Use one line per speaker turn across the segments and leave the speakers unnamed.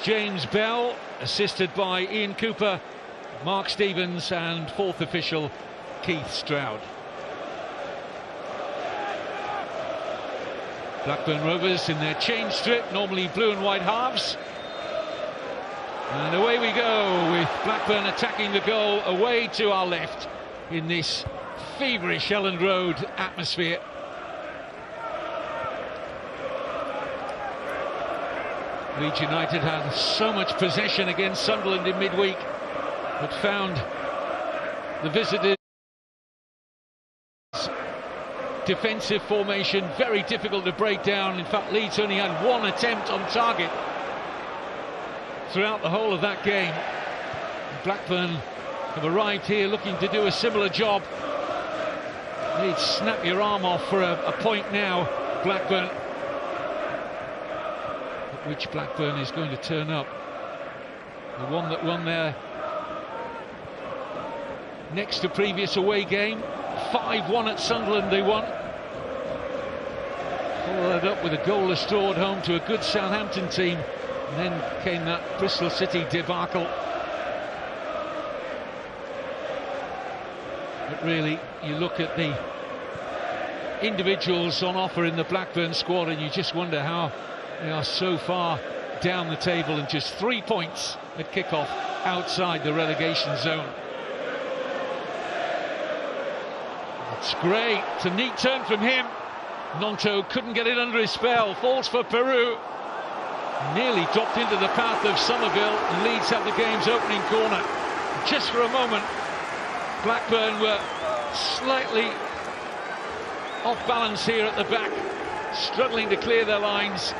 James Bell, assisted by Ian Cooper, Mark Stevens and fourth official Keith Stroud. Blackburn Rovers in their change strip, normally blue and white halves. And away we go with Blackburn attacking the goal away to our left in this feverish Elland Road atmosphere. Leeds United had so much possession against Sunderland in midweek, but found the visitors' defensive formation very difficult to break down. In fact, Leeds only had one attempt on target throughout the whole of that game. Blackburn have arrived here looking to do a similar job. They'd snap your arm off for a point now, Blackburn. But which Blackburn is going to turn up? The one that won their next to previous away game, 5-1 at Sunderland they won. Followed up with a goalless draw at home to a good Southampton team. And then came that Bristol City debacle. But really, you look at the individuals on offer in the Blackburn squad and you just wonder how they are so far down the table and just 3 points at kickoff outside the relegation zone. It's great. It's a neat turn from him. Nonto couldn't get it under his spell. Falls for Peru. Nearly dropped into the path of Somerville, and Leeds have the game's opening corner. Just for a moment, Blackburn were slightly off balance here at the back, struggling to clear their lines.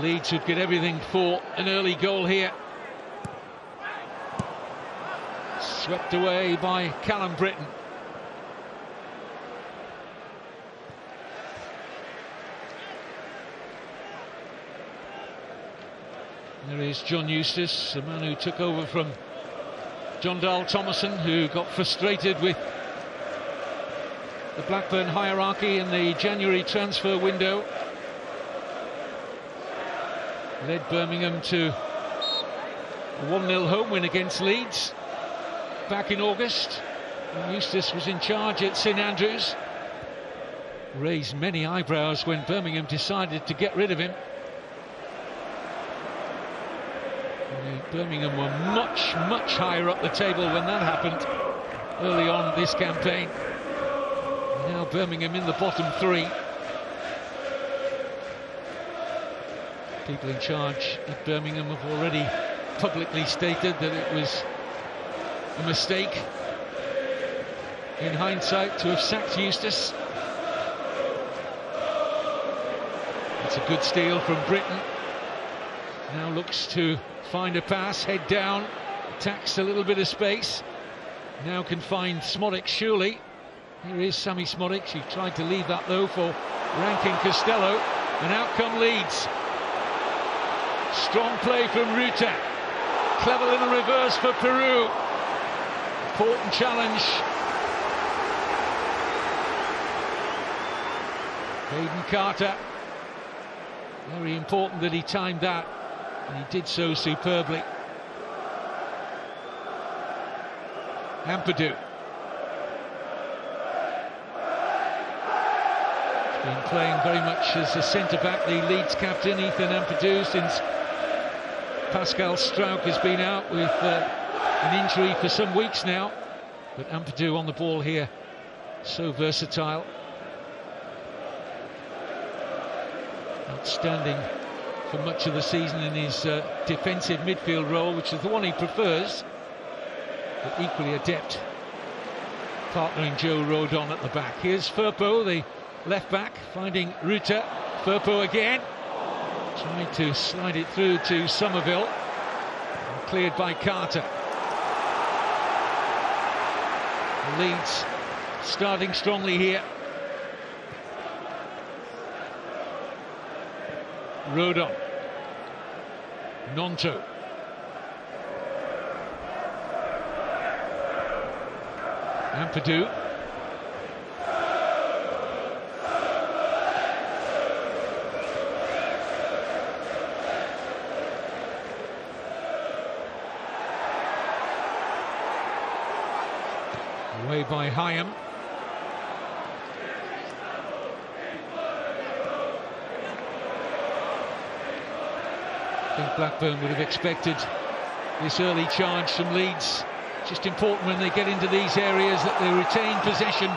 Leeds would get everything for an early goal here. Swept away by Callum Britton. There is John Eustace, the man who took over from John Dahl Thomason, who got frustrated with the Blackburn hierarchy in the January transfer window. Led Birmingham to a 1-0 home win against Leeds back in August. And Eustace was in charge at St Andrews. Raised many eyebrows when Birmingham decided to get rid of him. Birmingham were much higher up the table when that happened early on this campaign. Now Birmingham in the bottom three. People in charge at Birmingham have already publicly stated that it was a mistake in hindsight to have sacked Eustace. It's a good steal from Britton. Now looks to find a pass, head down, attacks a little bit of space. Now can find Smodic surely. Here is Sammy Smodic. He tried to leave that though for Rankin Costello, and out come Leeds. Strong play from Ruta. Clever little reverse for Peru. Important challenge. Hayden Carter. Very important that he timed that. And he did so superbly. Ampadu. He's been playing very much as a centre-back, the Leeds captain, Ethan Ampadu, since Pascal Struijk has been out with an injury for some weeks now. But Ampadu on the ball here, so versatile. Outstanding for much of the season in his defensive midfield role, which is the one he prefers, but equally adept partnering Joe Rodon at the back. Here's Firpo, the left back, finding Ruta. Firpo again, trying to slide it through to Somerville, and cleared by Carter. Leeds starting strongly here. Rodon. Nonto. Ampadu. Away by Hyam. I think Blackburn would have expected this early charge from Leeds. Just important when they get into these areas that they retain possession.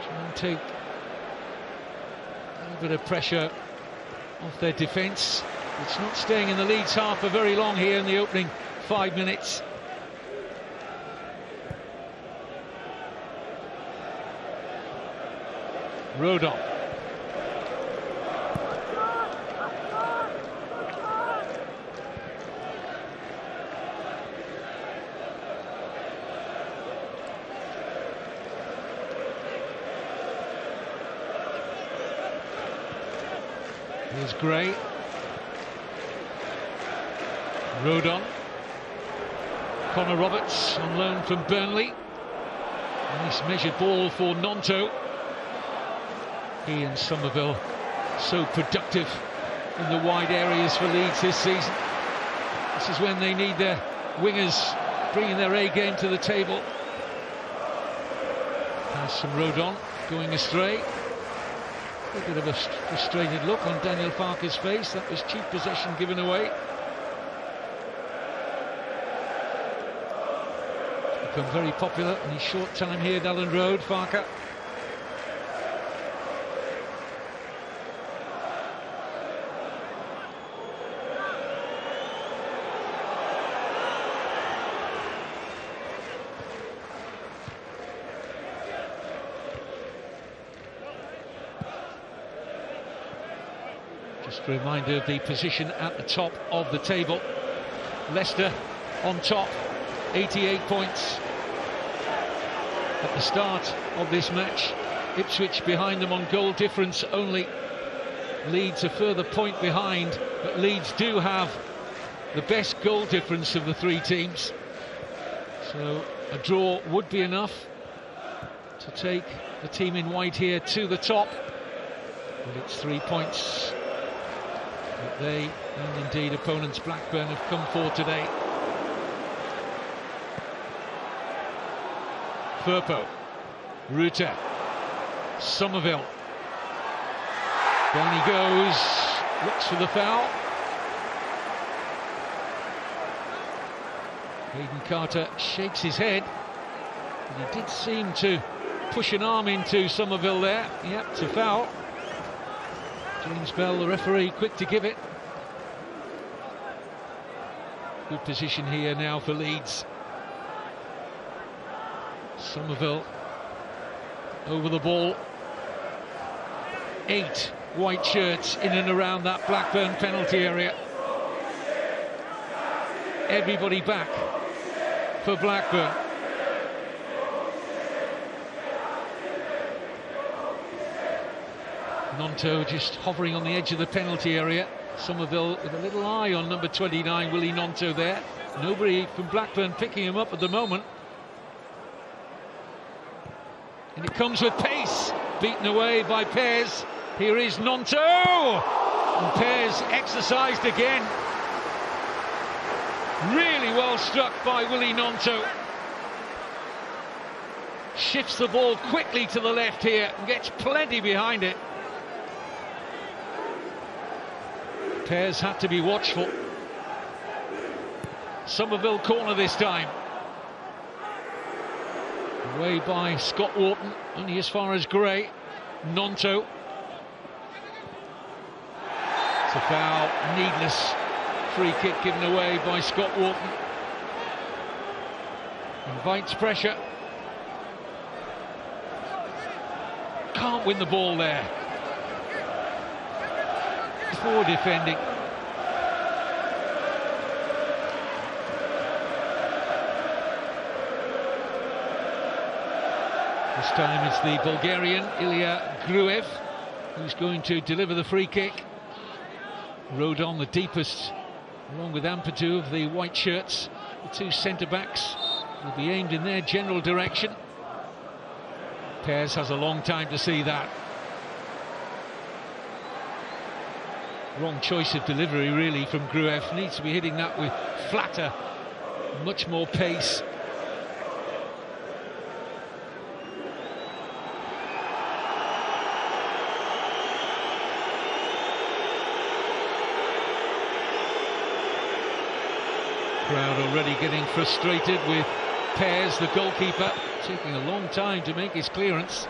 Try and take a little bit of pressure off their defence. It's not staying in the Leeds half for very long here in the opening 5 minutes. Rodon. Here's Gray. Rodon. Connor Roberts on loan from Burnley. Nice measured ball for Nonto. He and Somerville so productive in the wide areas for Leeds this season. This is when they need their wingers bringing their A game to the table. Pass from Rodon going astray. A bit of a frustrated look on Daniel Farke's face. That was cheap possession given away. He's become very popular in his short time here at Elland Road, Farke. Just a reminder of the position at the top of the table. Leicester on top, 88 points at the start of this match. Ipswich behind them on goal difference only. Leeds a further point behind, but Leeds do have the best goal difference of the three teams. So a draw would be enough to take the team in white here to the top. But it's 3 points that they, and indeed opponents Blackburn, have come for today. Firpo, Ruta, Somerville. Down he goes, looks for the foul. Hayden Carter shakes his head, but he did seem to push an arm into Somerville there. Yep, it's a foul. James Bell, the referee, quick to give it. Good position here now for Leeds. Somerville over the ball. 8 white shirts in and around that Blackburn penalty area. Everybody back for Blackburn. Nonto just hovering on the edge of the penalty area. Somerville with a little eye on number 29, Willie Nonto there. Nobody from Blackburn picking him up at the moment. And it comes with pace, beaten away by Pears. Here is Nonto! And Pears exercised again. Really well struck by Willie Nonto. Shifts the ball quickly to the left here and gets plenty behind it. Pears had to be watchful. Somerville corner this time. Away by Scott Wharton, only as far as Gray. Nonto. It's a foul, needless. Free kick given away by Scott Wharton. Invites pressure. Can't win the ball there. Poor defending. This time it's the Bulgarian Ilya Gruev who's going to deliver the free kick. Rodon the deepest, along with Ampadu of the white shirts. The two centre-backs will be aimed in their general direction. Pears has a long time to see that. Wrong choice of delivery really from Gruev. Needs to be hitting that with flatter much more pace. Crowd already getting frustrated with Pears, the goalkeeper, taking a long time to make his clearance.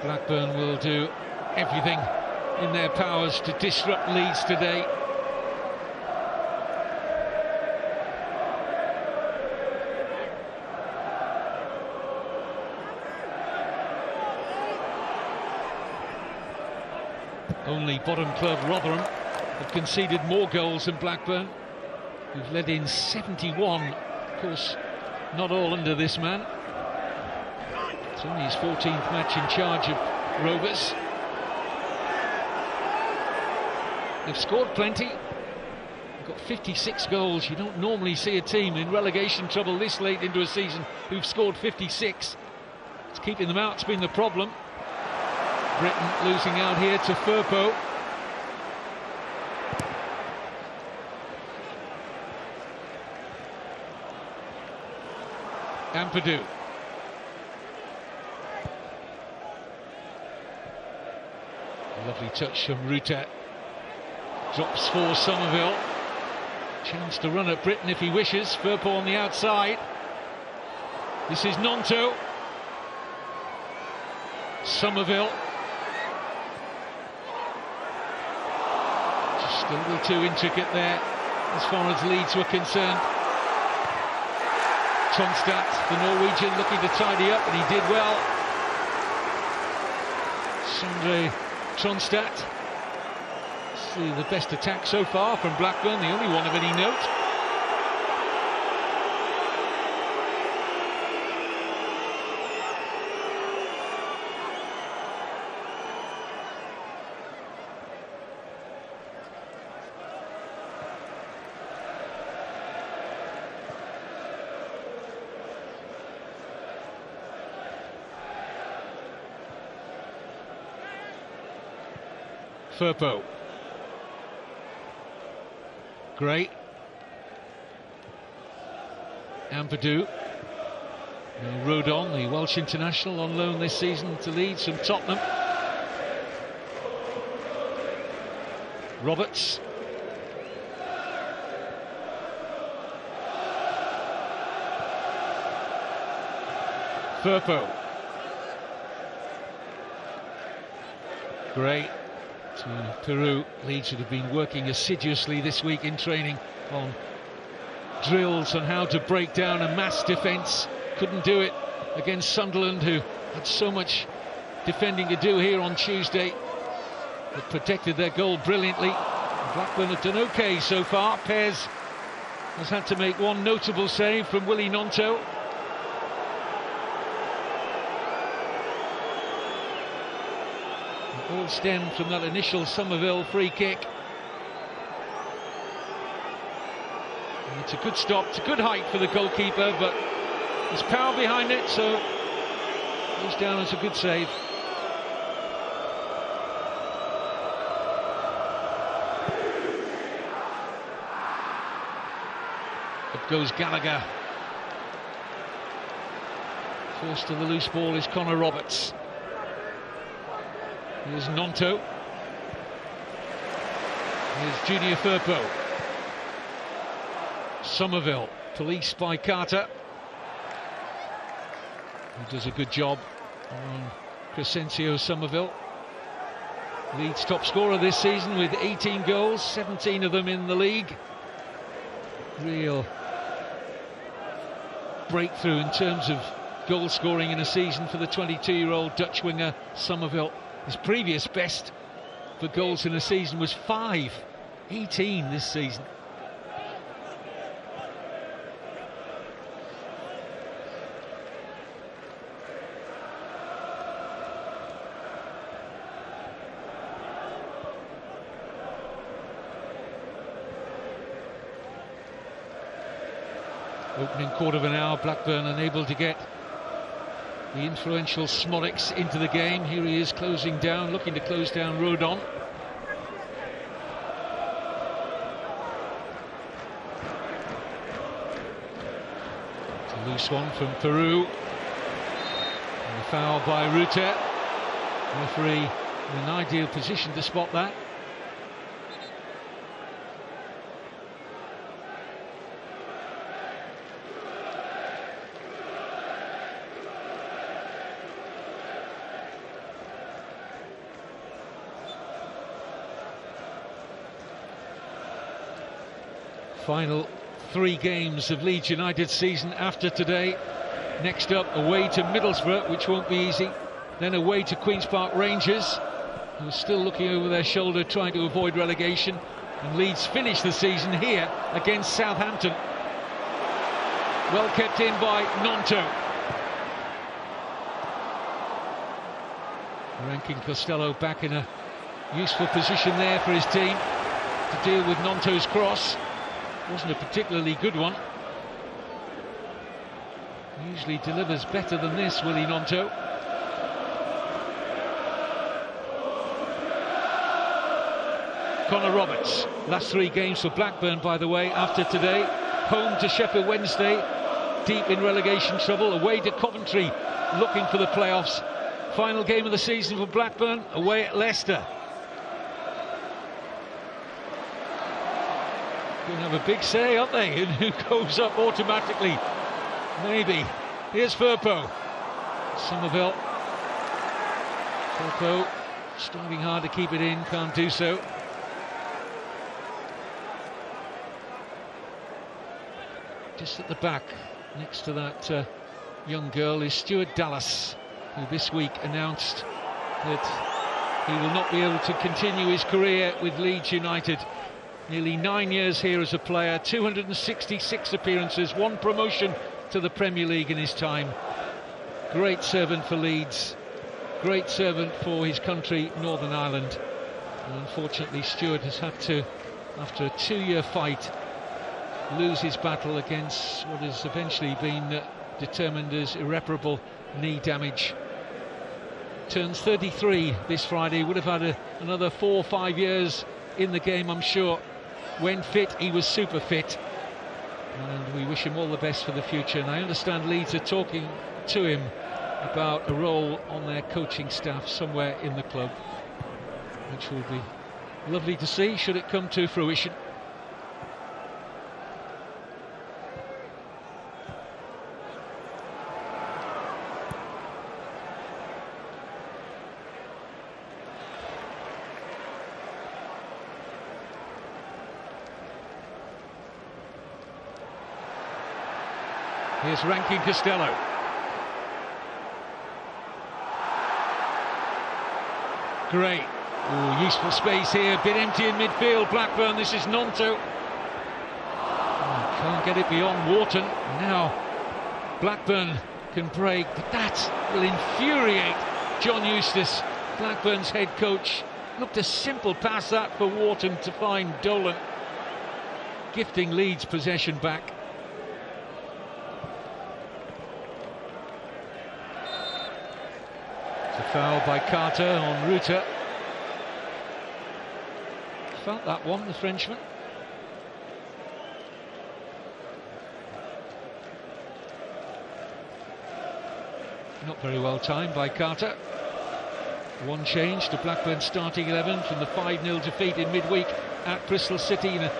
Blackburn will do everything in their powers to disrupt Leeds today. Only bottom club Rotherham have conceded more goals than Blackburn, who've led in 71. Of course, not all under this man. It's only his 14th match in charge of Rovers. They've scored plenty. They've got 56 goals. You don't normally see a team in relegation trouble this late into a season who've scored 56. It's keeping them out, it's been the problem. Britain losing out here to Firpo. Ampadu. Lovely touch from Ruta. Drops for Somerville. Chance to run at Britain if he wishes. Firpo on the outside. This is Nonto. Somerville. Just a little too intricate there as far as Leeds were concerned. Tronstad, the Norwegian, looking to tidy up, and he did well. Sondre Tronstad. See the best attack so far from Blackburn, the only one of any note. Firpo. Gray. Ampadu. Rodon, the Welsh international, on loan this season to Leeds from Tottenham. Roberts. Firpo. Gray. To Peru. Leeds should have been working assiduously this week in training on drills on how to break down a mass defence. Couldn't do it against Sunderland, who had so much defending to do here on Tuesday. They protected their goal brilliantly. Blackburn have done okay so far. Pears has had to make one notable save from Willie Nonto. All stemmed from that initial Somerville free kick. And it's a good stop, it's a good height for the goalkeeper, but there's power behind it, so it goes down as a good save. Up goes Gallagher. First to the loose ball is Connor Roberts. Here's Nonto. Here's Junior Firpo. Somerville, policed by Carter. He does a good job on Crescencio Somerville. Leeds top scorer this season with 18 goals, 17 of them in the league. Real breakthrough in terms of goal scoring in a season for the 22-year-old Dutch winger Somerville. His previous best for goals in a season was 5. 18 this season. Opening quarter of an hour, Blackburn unable to get the influential Smolix into the game. Here he is closing down, looking to close down Rodon. Loose one from Peru. And a foul by Rutte. Referee in an ideal position to spot that. Final 3 games of Leeds United's season after today. Next up, away to Middlesbrough, which won't be easy. Then away to Queen's Park Rangers, who are still looking over their shoulder trying to avoid relegation. And Leeds finish the season here against Southampton. Well kept in by Gnonto. Ranking Costello back in a useful position there for his team to deal with Gnonto's cross. Wasn't a particularly good one. Usually delivers better than this, Willie Gnonto. Connor Roberts. Last 3 games for Blackburn, by the way, after today. Home to Sheffield Wednesday, deep in relegation trouble. Away to Coventry, looking for the playoffs. Final game of the season for Blackburn, away at Leicester. Going to have a big say, aren't they, in who goes up automatically? Maybe. Here's Firpo. Somerville. Firpo striving hard to keep it in, can't do so. Just at the back, next to that young girl, is Stuart Dallas, who this week announced that he will not be able to continue his career with Leeds United. Nearly 9 years here as a player, 266 appearances, 1 promotion to the Premier League in his time. Great servant for Leeds, great servant for his country, Northern Ireland. And unfortunately, Stuart has had to, after a 2-year fight, lose his battle against what has eventually been determined as irreparable knee damage. Turns 33 this Friday, would have had another 4 or 5 years in the game, I'm sure. When fit, he was super fit, and we wish him all the best for the future. And I understand Leeds are talking to him about a role on their coaching staff somewhere in the club, which will be lovely to see should it come to fruition. Here's Rankin Costello. Great. Ooh, useful space here, bit empty in midfield. Blackburn, this is Gnonto. Can't get it beyond Wharton. Now Blackburn can break, but that will infuriate John Eustace, Blackburn's head coach. Looked a simple pass that for Wharton to find Dolan, gifting Leeds possession back. It's a foul by Carter on Rutte. Felt that one, the Frenchman. Not very well timed by Carter. One change to Blackburn's starting 11 from the 5-0 defeat in midweek at Bristol City in a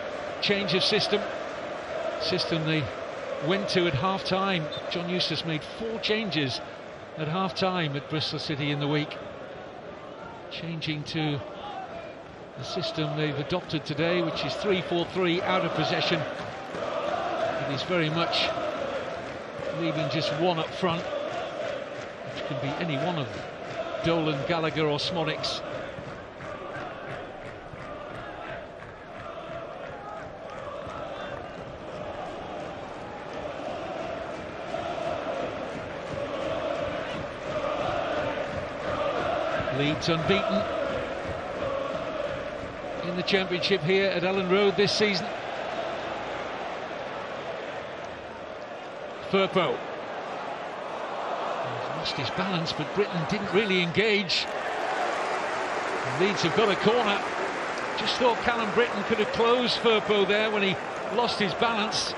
change of system. System they went to at half-time. John Eustace made 4 changes at half-time at Bristol City in the week. Changing to the system they've adopted today, which is 3-4-3 out of possession. It is very much leaving just one up front, which can be any one of Dolan, Gallagher or Smodics. Leeds unbeaten in the Championship here at Ellen Road this season. Firpo. He's lost his balance, but Britton didn't really engage. Leeds have got a corner. Just thought Callum Britton could have closed Firpo there when he lost his balance.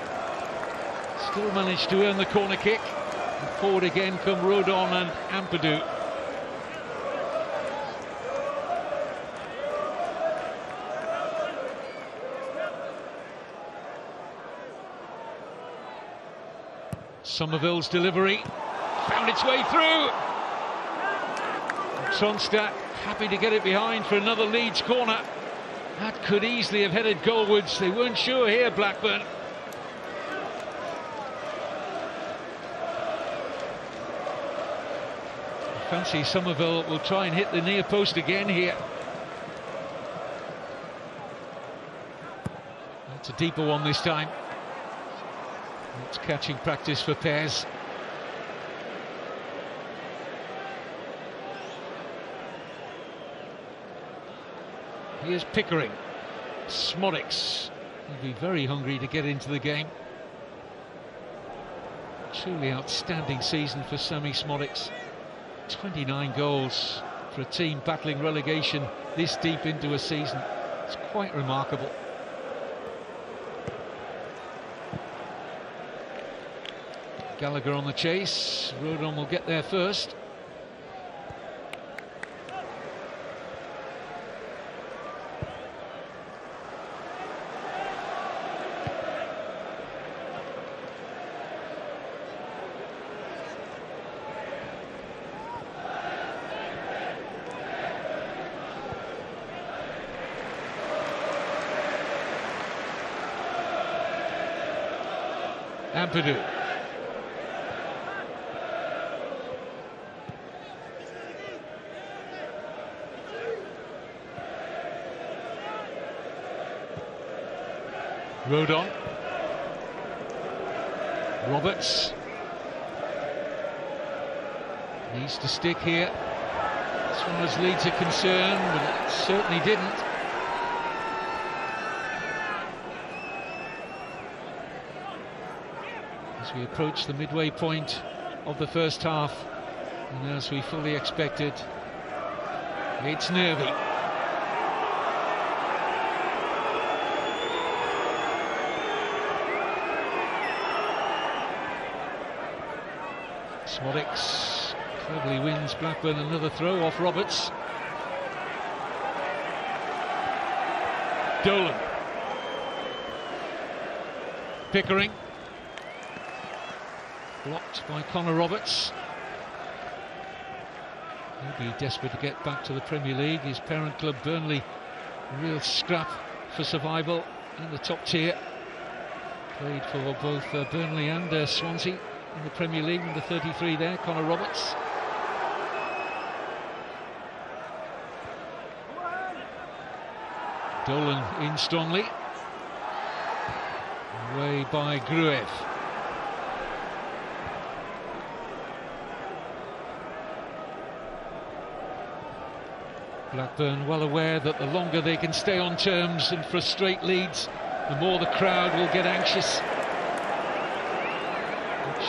Still managed to earn the corner kick. And forward again come Rodon and Ampadu. Somerville's delivery found its way through. Tronstad happy to get it behind for another Leeds corner. That could easily have headed goalwards. They weren't sure here, Blackburn. I fancy Somerville will try and hit the near post again here. That's a deeper one this time. It's catching practice for Pez. Here's Pickering. Smodics will be very hungry to get into the game. Truly outstanding season for Sammy Smodics. 29 goals for a team battling relegation this deep into a season. It's quite remarkable. Gallagher on the chase. Rodon will get there first. Ampadu. Rodon. Roberts. Needs to stick here as far as Leeds are concerned, but it certainly didn't. As we approach the midway point of the first half, and as we fully expected, it's nervy. Smodics cleverly wins Blackburn another throw off Roberts. Dolan. Pickering. Blocked by Connor Roberts. He'll be desperate to get back to the Premier League. His parent club Burnley, a real scrap for survival in the top tier. Played for both Burnley and Swansea in the Premier League. Number 33 there, Connor Roberts. Dolan in strongly. Away by Gruev. Blackburn well aware that the longer they can stay on terms and frustrate Leeds, the more the crowd will get anxious. Which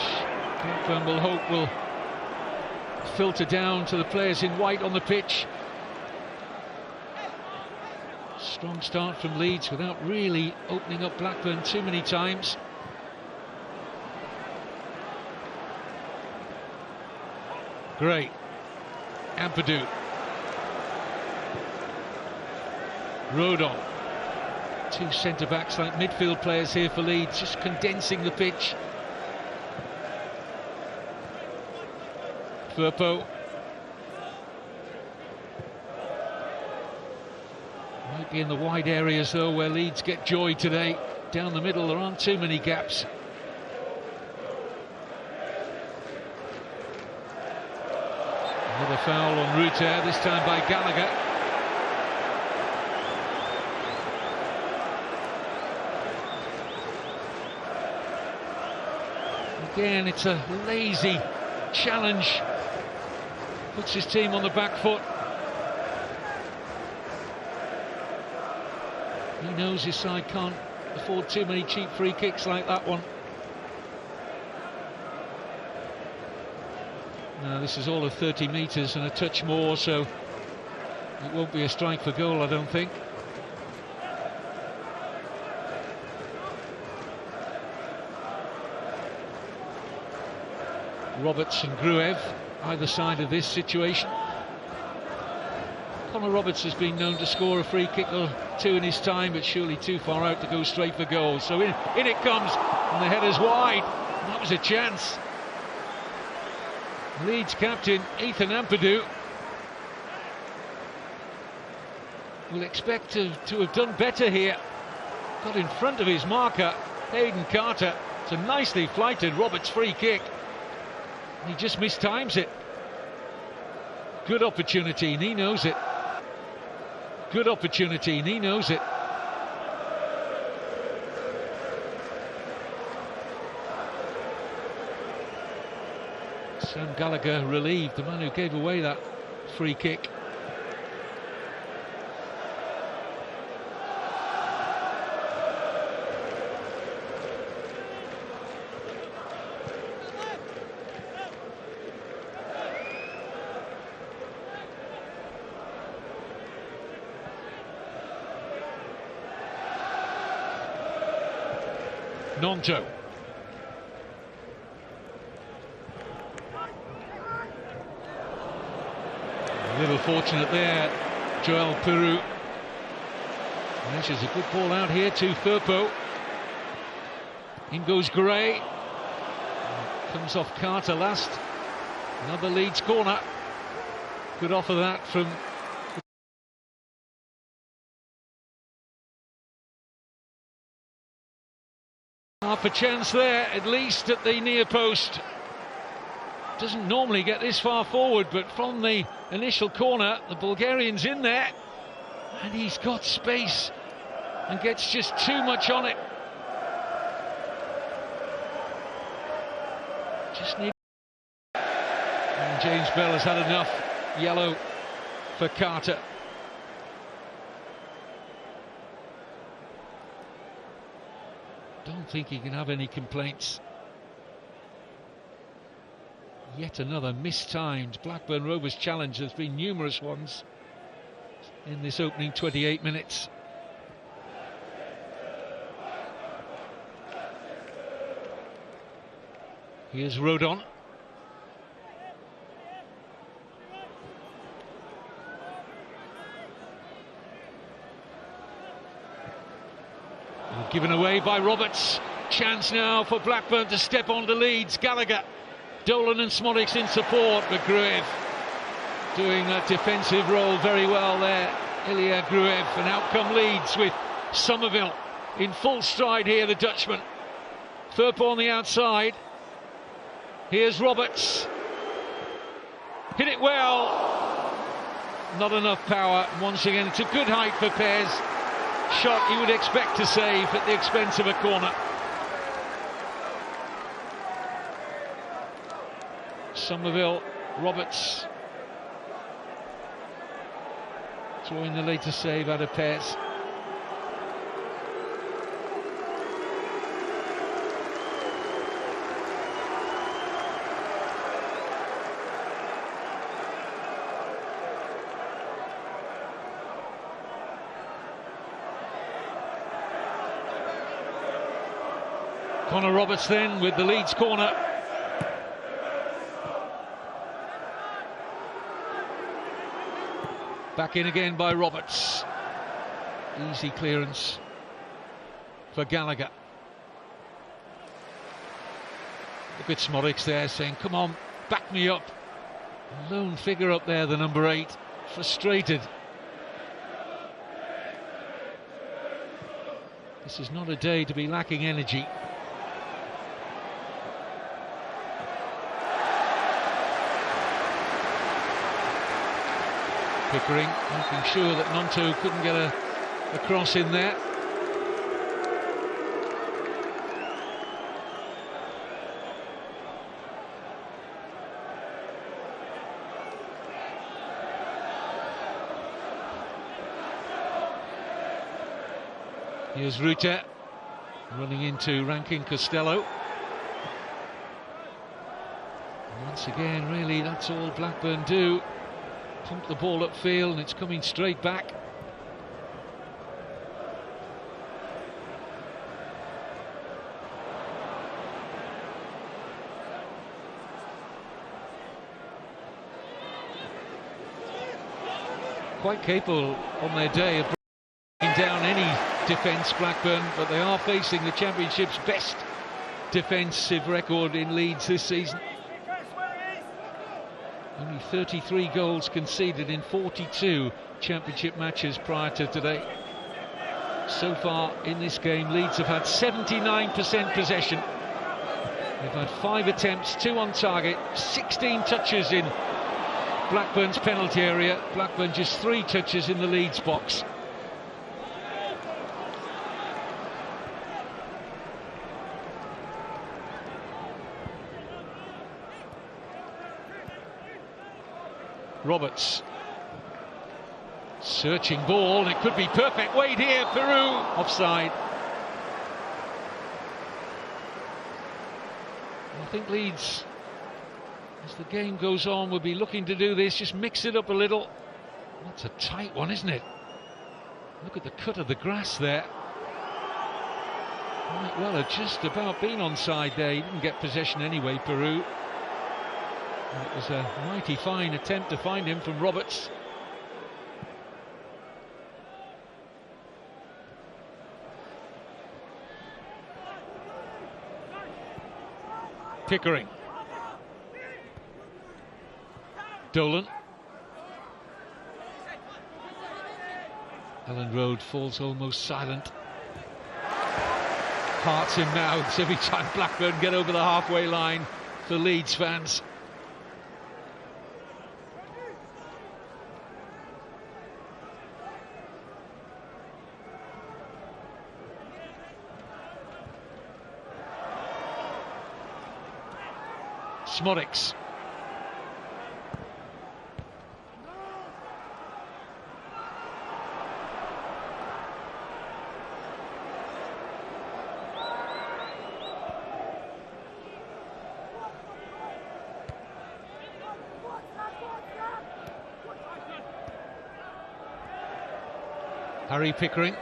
Blackburn will hope will filter down to the players in white on the pitch. Strong start from Leeds without really opening up Blackburn too many times. Great. Ampadu. Rodon. Two centre-backs like midfield players here for Leeds, just condensing the pitch. Firpo. Might be in the wide areas though where Leeds get joy today. Down the middle there aren't too many gaps. Another foul on Rutter, this time by Gallagher. Again, it's a lazy challenge. Puts his team on the back foot. He knows his side can't afford too many cheap free kicks like that one. Now, this is all of 30 metres and a touch more, so it won't be a strike for goal, I don't think. Roberts and Gruev, either side of this situation. Connor Roberts has been known to score a free kick or two in his time, but surely too far out to go straight for goal. So in it comes, and the header's wide. That was a chance. Leeds captain Ethan Ampadu will expect to have done better here. Got in front of his marker, Hayden Carter. It's a nicely flighted Roberts free kick. He just mistimes it. Good opportunity, and he knows it. Good opportunity, and he knows it. Sam Gallagher relieved, the man who gave away that free kick. Nonto. A little fortunate there, Joel Peru. Measures a good ball out here to Firpo. In goes Gray. Comes off Carter last. Another Leeds corner. Good offer that from... Half a chance there, at least at the near post. Doesn't normally get this far forward, but from the initial corner, the Bulgarian's in there, and he's got space and gets just too much on it. Just need. And James Bell has had enough. Yellow for Carter. Don't think he can have any complaints. Yet another mistimed Blackburn Rovers challenge. There's been numerous ones in this opening 28 minutes. Here's Rodon. Given away by Roberts. Chance now for Blackburn to step onto Leeds. Gallagher, Dolan and Smodics in support, but Gruev doing that defensive role very well there. Ilya Gruev, and out come Leeds with Somerville in full stride here, the Dutchman. Firpo on the outside. Here's Roberts. Hit it well. Not enough power. Once again, it's a good height for Pez. Shot you would expect to save at the expense of a corner. Somerville, Roberts throwing the latest save out of Pez. Connor Roberts then with the Leeds corner. Back in again by Roberts. Easy clearance for Gallagher. Look at Smodics there saying, come on, back me up. Lone figure up there, the number 8, frustrated. This is not a day to be lacking energy. Pickering making sure that Nonto couldn't get a cross in there. Here's Ruta running into Rankin Costello. Once again, really, that's all Blackburn do. Pump the ball upfield and it's coming straight back. quite capable on their day of breaking down any defence, Blackburn, but they are facing the Championship's best defensive record in Leeds this season. Only 33 goals conceded in 42 Championship matches prior to today. So far in this game, Leeds have had 79% possession. They've had 5 attempts, 2 on target, 16 touches in Blackburn's penalty area. Blackburn just 3 touches in the Leeds box. Roberts. Searching ball, and it could be perfect. Wade here, Peru, offside. I think Leeds, as the game goes on, will be looking to do this, just mix it up a little. That's a tight one, isn't it? Look at the cut of the grass there. Might well have just about been onside there. He didn't get possession anyway, Peru. And it was a mighty fine attempt to find him from Roberts. Pickering. Dolan. Ellen Road falls almost silent. Hearts in mouths every time Blackburn get over the halfway line for Leeds fans. Smodics. Harry Pickering.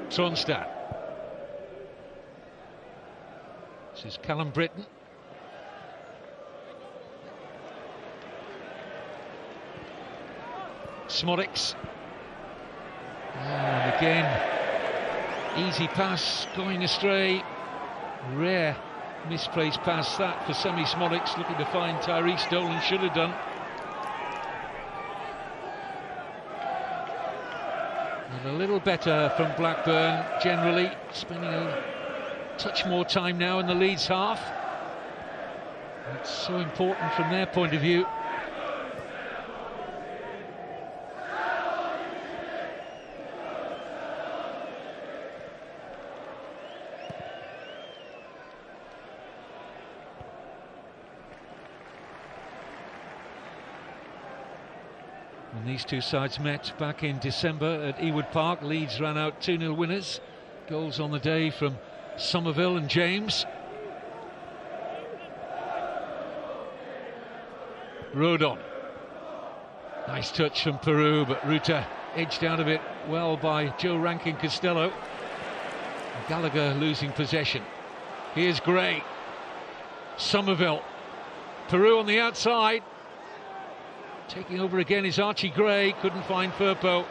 Tronstad. This is Callum Britton. Smodics. And again, easy pass going astray. Rare misplaced pass that for Semi Smodics, looking to find Tyrese Dolan, should have done. And a little better from Blackburn generally, spending a touch more time now in the Leeds half. It's so important from their point of view. When these two sides met back in December at Ewood Park, Leeds ran out 2-0 winners. Goals on the day from Somerville and James. Rodon. Nice touch from Peru, but Ruta edged out of it well by Joe Rankin Costello. Gallagher losing possession. Here's Gray. Somerville. Peru on the outside. Taking over again is Archie Gray. Couldn't find Firpo.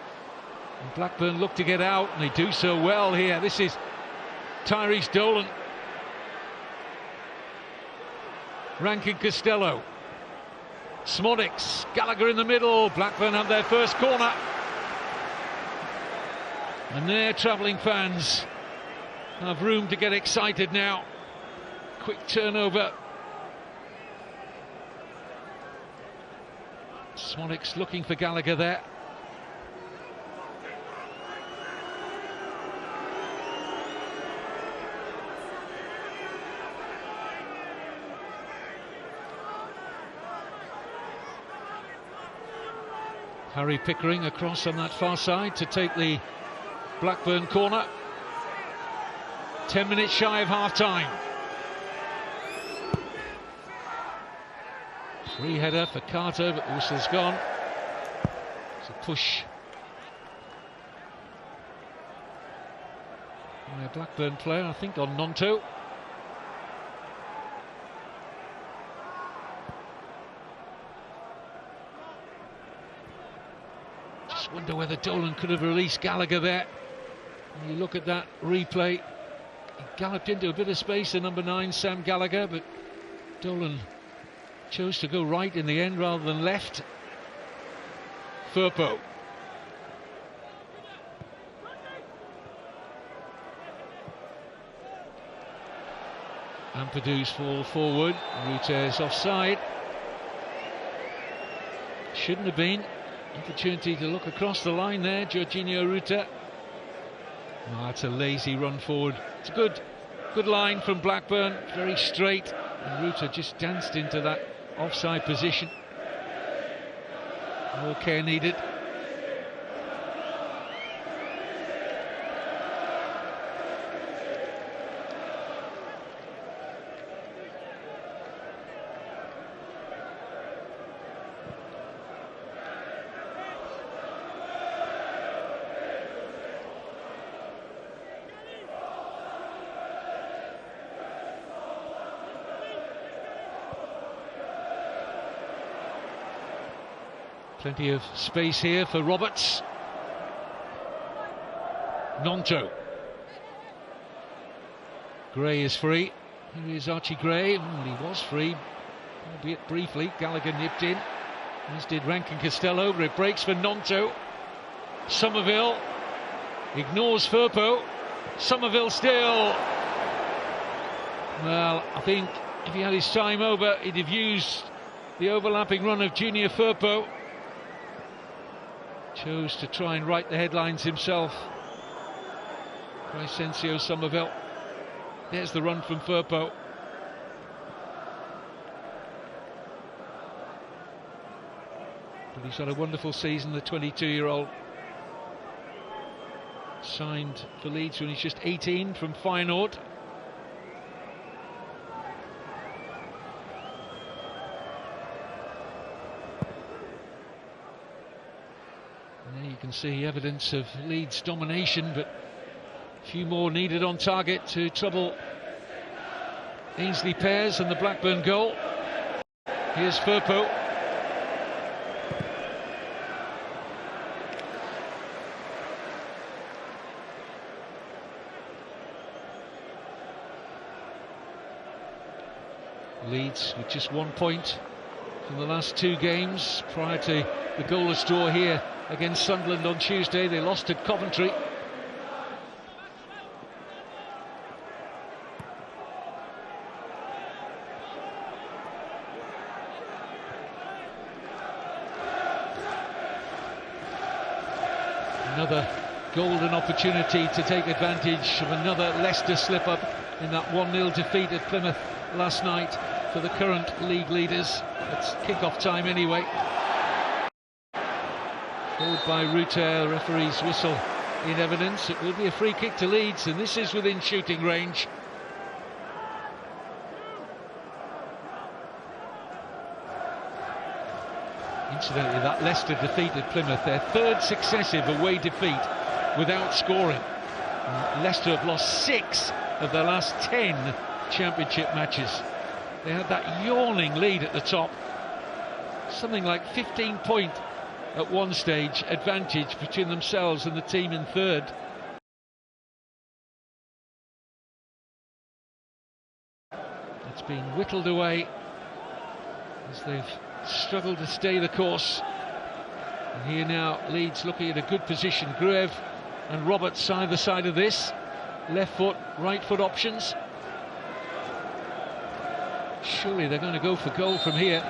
And Blackburn look to get out, and they do so well here. This is Tyrese Dolan. Rankin Costello. Smodics. Gallagher in the middle. Blackburn have their first corner. And their travelling fans have room to get excited now. Quick turnover. Smodics looking for Gallagher there. Harry Pickering across on that far side to take the Blackburn corner. 10 minutes shy of half-time. Free header for Carter, but the whistle's gone. It's a push by a Blackburn player, I think, on Nonto. Just wonder whether Dolan could have released Gallagher there. When you look at that replay, he galloped into a bit of space, the number 9, Sam Gallagher, but Dolan chose to go right in the end rather than left. Firpo. Ampadu's fall forward. Ruter's offside. Shouldn't have been. Opportunity to look across the line there, Jorginho Ruter. Oh, that's a lazy run forward. It's a good line from Blackburn, very straight, and Ruter just danced into that offside position. More care needed. Plenty of space here for Roberts. Nonto. Gray is free. Here is Archie Gray. He was free, albeit briefly. Gallagher nipped in, as did Rankin Costello, but it breaks for Nonto. Somerville ignores Firpo. Somerville still. Well, I think if he had his time over, he'd have used the overlapping run of Junior Firpo. Chose to try and write the headlines himself. Crescencio Somerville. There's the run from Firpo. But he's had a wonderful season, the 22-year-old. Signed for Leeds when he's just 18 from Feyenoord. You can see evidence of Leeds' domination, but a few more needed on target to trouble Ainsley Pears and the Blackburn goal. Here's Firpo. Leeds with just 1 point from the last 2 games prior to the goalless draw here against Sunderland on Tuesday. They lost at Coventry. Another golden opportunity to take advantage of another Leicester slip-up in that 1-0 defeat at Plymouth last night for the current league leaders. It's kick-off time anyway. Called by Ruter, referee's whistle in evidence. It will be a free kick to Leeds, and this is within shooting range. Incidentally, that Leicester defeat at Plymouth, their 3rd successive away defeat without scoring. And Leicester have lost 6 of their last 10 championship matches. They had that yawning lead at the top, something like 15-point at one stage advantage between themselves and the team in 3rd. It's been whittled away as they've struggled to stay the course. And here now Leeds looking at a good position. Gruev and Roberts either side of this. Left foot, right foot options. Surely they're going to go for goal from here.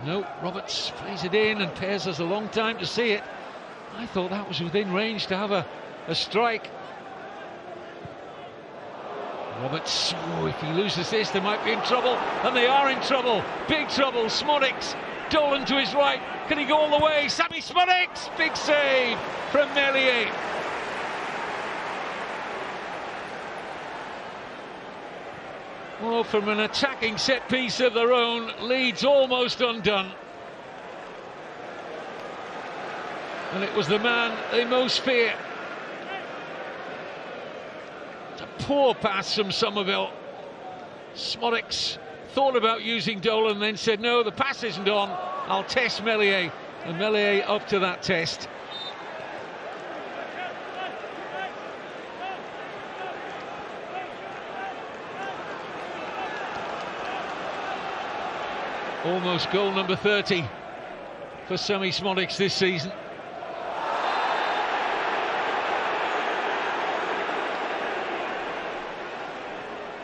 No, Roberts plays it in, and Pears has a long time to see it. I thought that was within range to have a strike. Roberts, if he loses this, they might be in trouble, and they are in trouble. Big trouble. Smodics, Dolan to his right. Can he go all the way? Sammy Smodics, big save from Meslier. Well, from an attacking set piece of their own, Leeds almost undone. And it was the man they most fear. It's a poor pass from Somerville. Smodics thought about using Dolan, then said, no, the pass isn't on. I'll test Meslier. And Melier up to that test. Almost goal number 30 for Sami Smodics this season.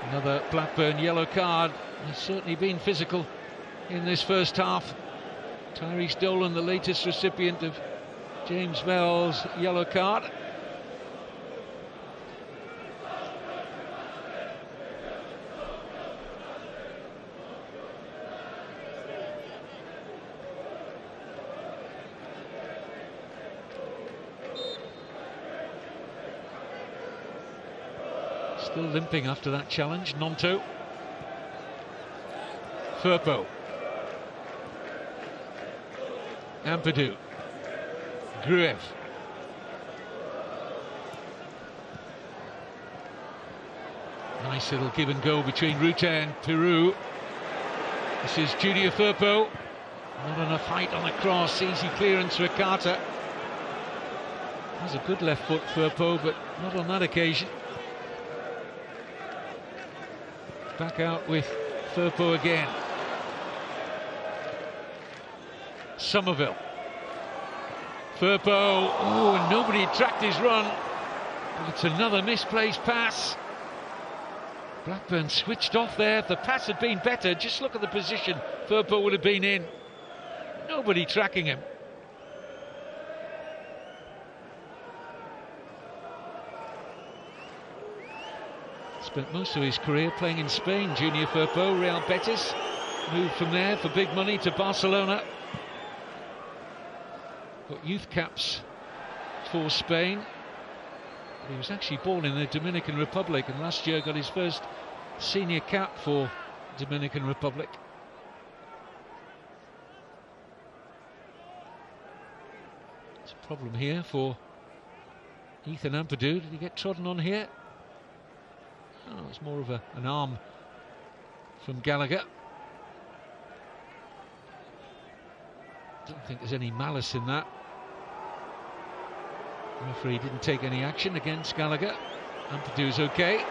Another Blackburn yellow card. He's certainly been physical in this first half. Tyrese Dolan, the latest recipient of James Bell's yellow card. Still limping after that challenge, Nonto. Firpo. Ampadu. Gruev. Nice little give and go between Ruta and Peru. This is Junior Firpo. Not enough height on the cross, easy clearance for Carter. Has a good left foot, Firpo, but not on that occasion. Back out with Firpo again. Somerville. Firpo. Oh, and nobody tracked his run. But it's another misplaced pass. Blackburn switched off there. If the pass had been better, just look at the position Firpo would have been in. Nobody tracking him. Spent most of his career playing in Spain. Junior Firpo, Real Betis. Moved from there for big money to Barcelona. Got youth caps for Spain. He was actually born in the Dominican Republic, and last year got his first senior cap for Dominican Republic. It's a problem here for Ethan Ampadu. Did he get trodden on here? Oh, it's more of an arm from Gallagher. Don't think there's any malice in that. The referee didn't take any action against Gallagher. Ampadu's okay.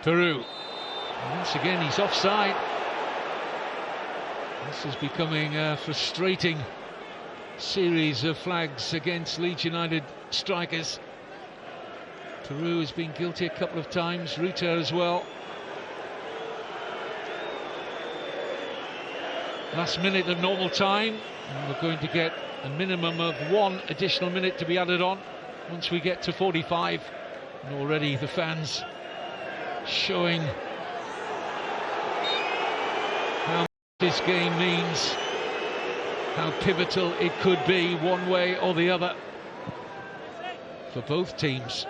Peru. Once again, he's offside. This is becoming a frustrating series of flags against Leeds United strikers. Peru has been guilty a couple of times, Ruta as well. Last minute of normal time, and we're going to get a minimum of 1 additional minute to be added on once we get to 45. And already the fans showing how much this game means, how pivotal it could be one way or the other for both teams.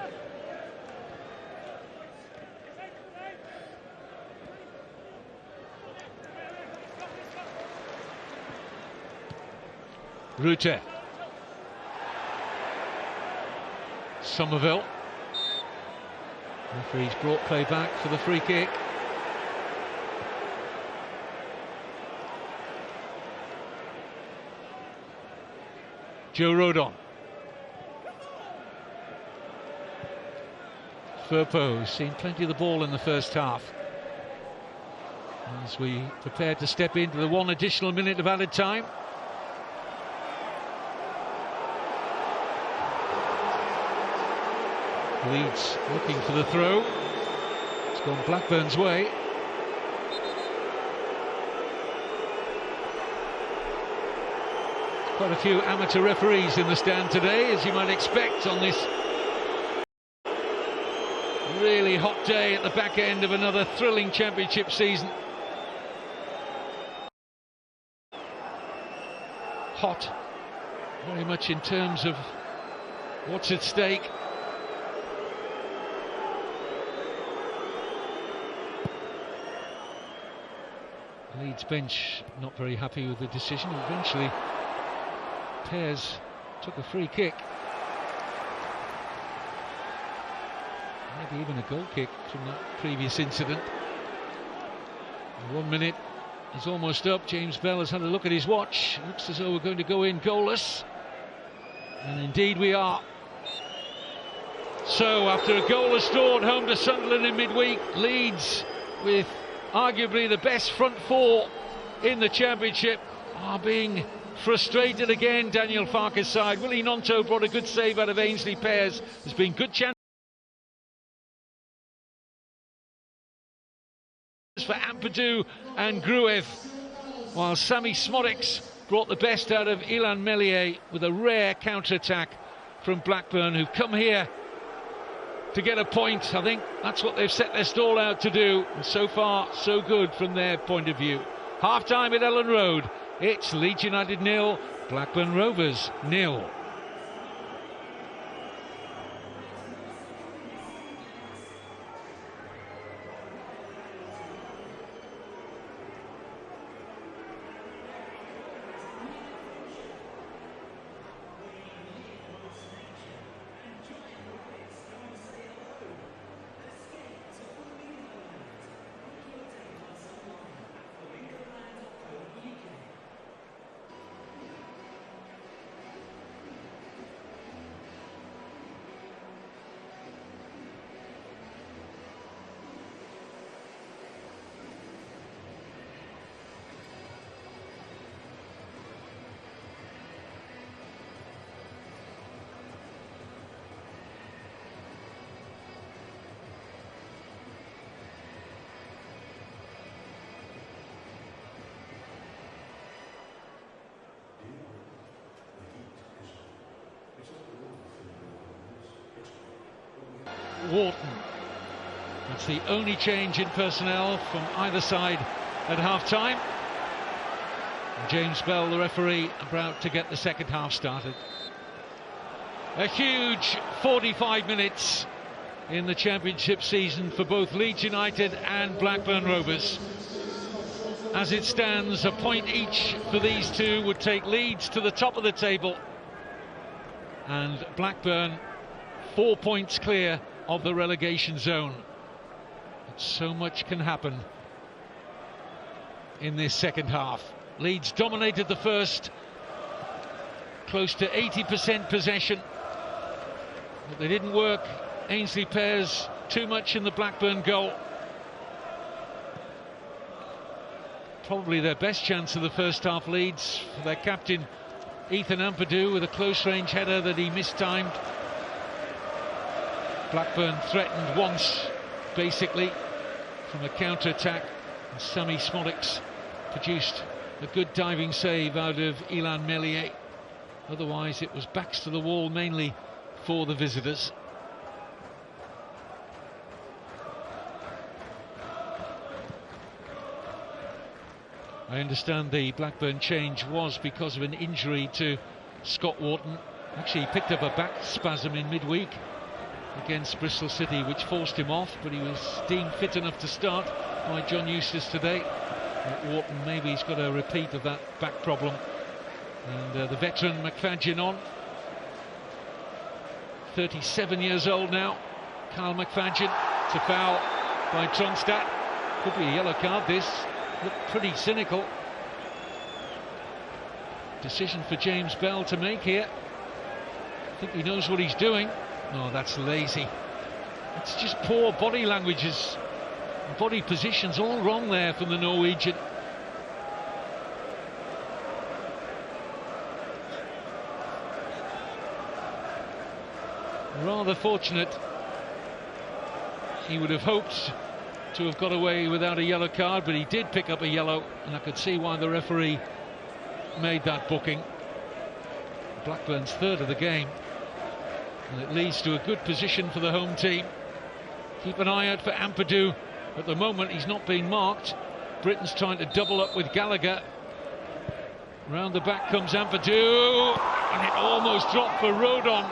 Ruta. Somerville. Referee's brought play back for the free kick. Joe Rodon. Firpo seen plenty of the ball in the first half. As we prepare to step into the 1 additional minute of added time. Leeds looking for the throw. It's gone Blackburn's way. Quite a few amateur referees in the stand today, as you might expect on this really hot day at the back end of another thrilling championship season. Hot, very much in terms of what's at stake. Leeds bench not very happy with the decision. Eventually Pears took a free kick. maybe even a goal kick from that previous incident. 1 minute is almost up. James Bell has had a look at his watch. Looks as though we're going to go in goalless. And indeed we are. So after a goalless draw at home to Sunderland in midweek, Leeds, with arguably the best front four in the Championship, are being frustrated again. Daniel Farke's side. Willie Gnonto brought a good save out of Ainsley Pears. There's been good chance for Ampadu and Gruev, while Sami Smodics brought the best out of Ilan Meslier with a rare counter-attack from Blackburn, who've come here to get a point. I think that's what they've set their stall out to do, and so far so good from their point of view. Half-time at Ellen Road. It's Leeds United 0, Blackburn Rovers 0. Wharton. That's the only change in personnel from either side at half-time. James Bell, the referee, about to get the second half started. A huge 45 minutes in the Championship season for both Leeds United and Blackburn Rovers. As it stands, a point each for these two would take Leeds to the top of the table, and Blackburn 4 points clear of the relegation zone. But so much can happen in this second half. Leeds dominated the first, close to 80% possession, but they didn't work Ainsley Pears too much in the Blackburn goal. Probably their best chance of the first half, Leeds, for their captain Ethan Ampadu, with a close range header that he mistimed. Blackburn threatened once, basically, from a counter-attack, and Sami Smodics produced a good diving save out of Ilan Meslier. Otherwise it was backs to the wall mainly for the visitors. I understand the Blackburn change was because of an injury to Scott Wharton. Actually, he picked up a back spasm in midweek against Bristol City, which forced him off, but he was deemed fit enough to start by John Eustace today. Wharton, maybe he's got a repeat of that back problem. And the veteran McFadzean on, 37 years old now. Carl McFadzean, to foul by Tronstad. Could be a yellow card, this. Looked pretty cynical. Decision for James Bell to make here. I think he knows what he's doing. No, that's lazy. It's just poor body languages, body positions, all wrong there from the Norwegian. Rather fortunate. He would have hoped to have got away without a yellow card, but he did pick up a yellow, and I could see why the referee made that booking. Blackburn's third of the game, and it leads to a good position for the home team. Keep an eye out for Ampadu. At the moment he's not being marked. Britain's trying to double up with Gallagher. Round the back comes Ampadu, and it almost dropped for Rodon.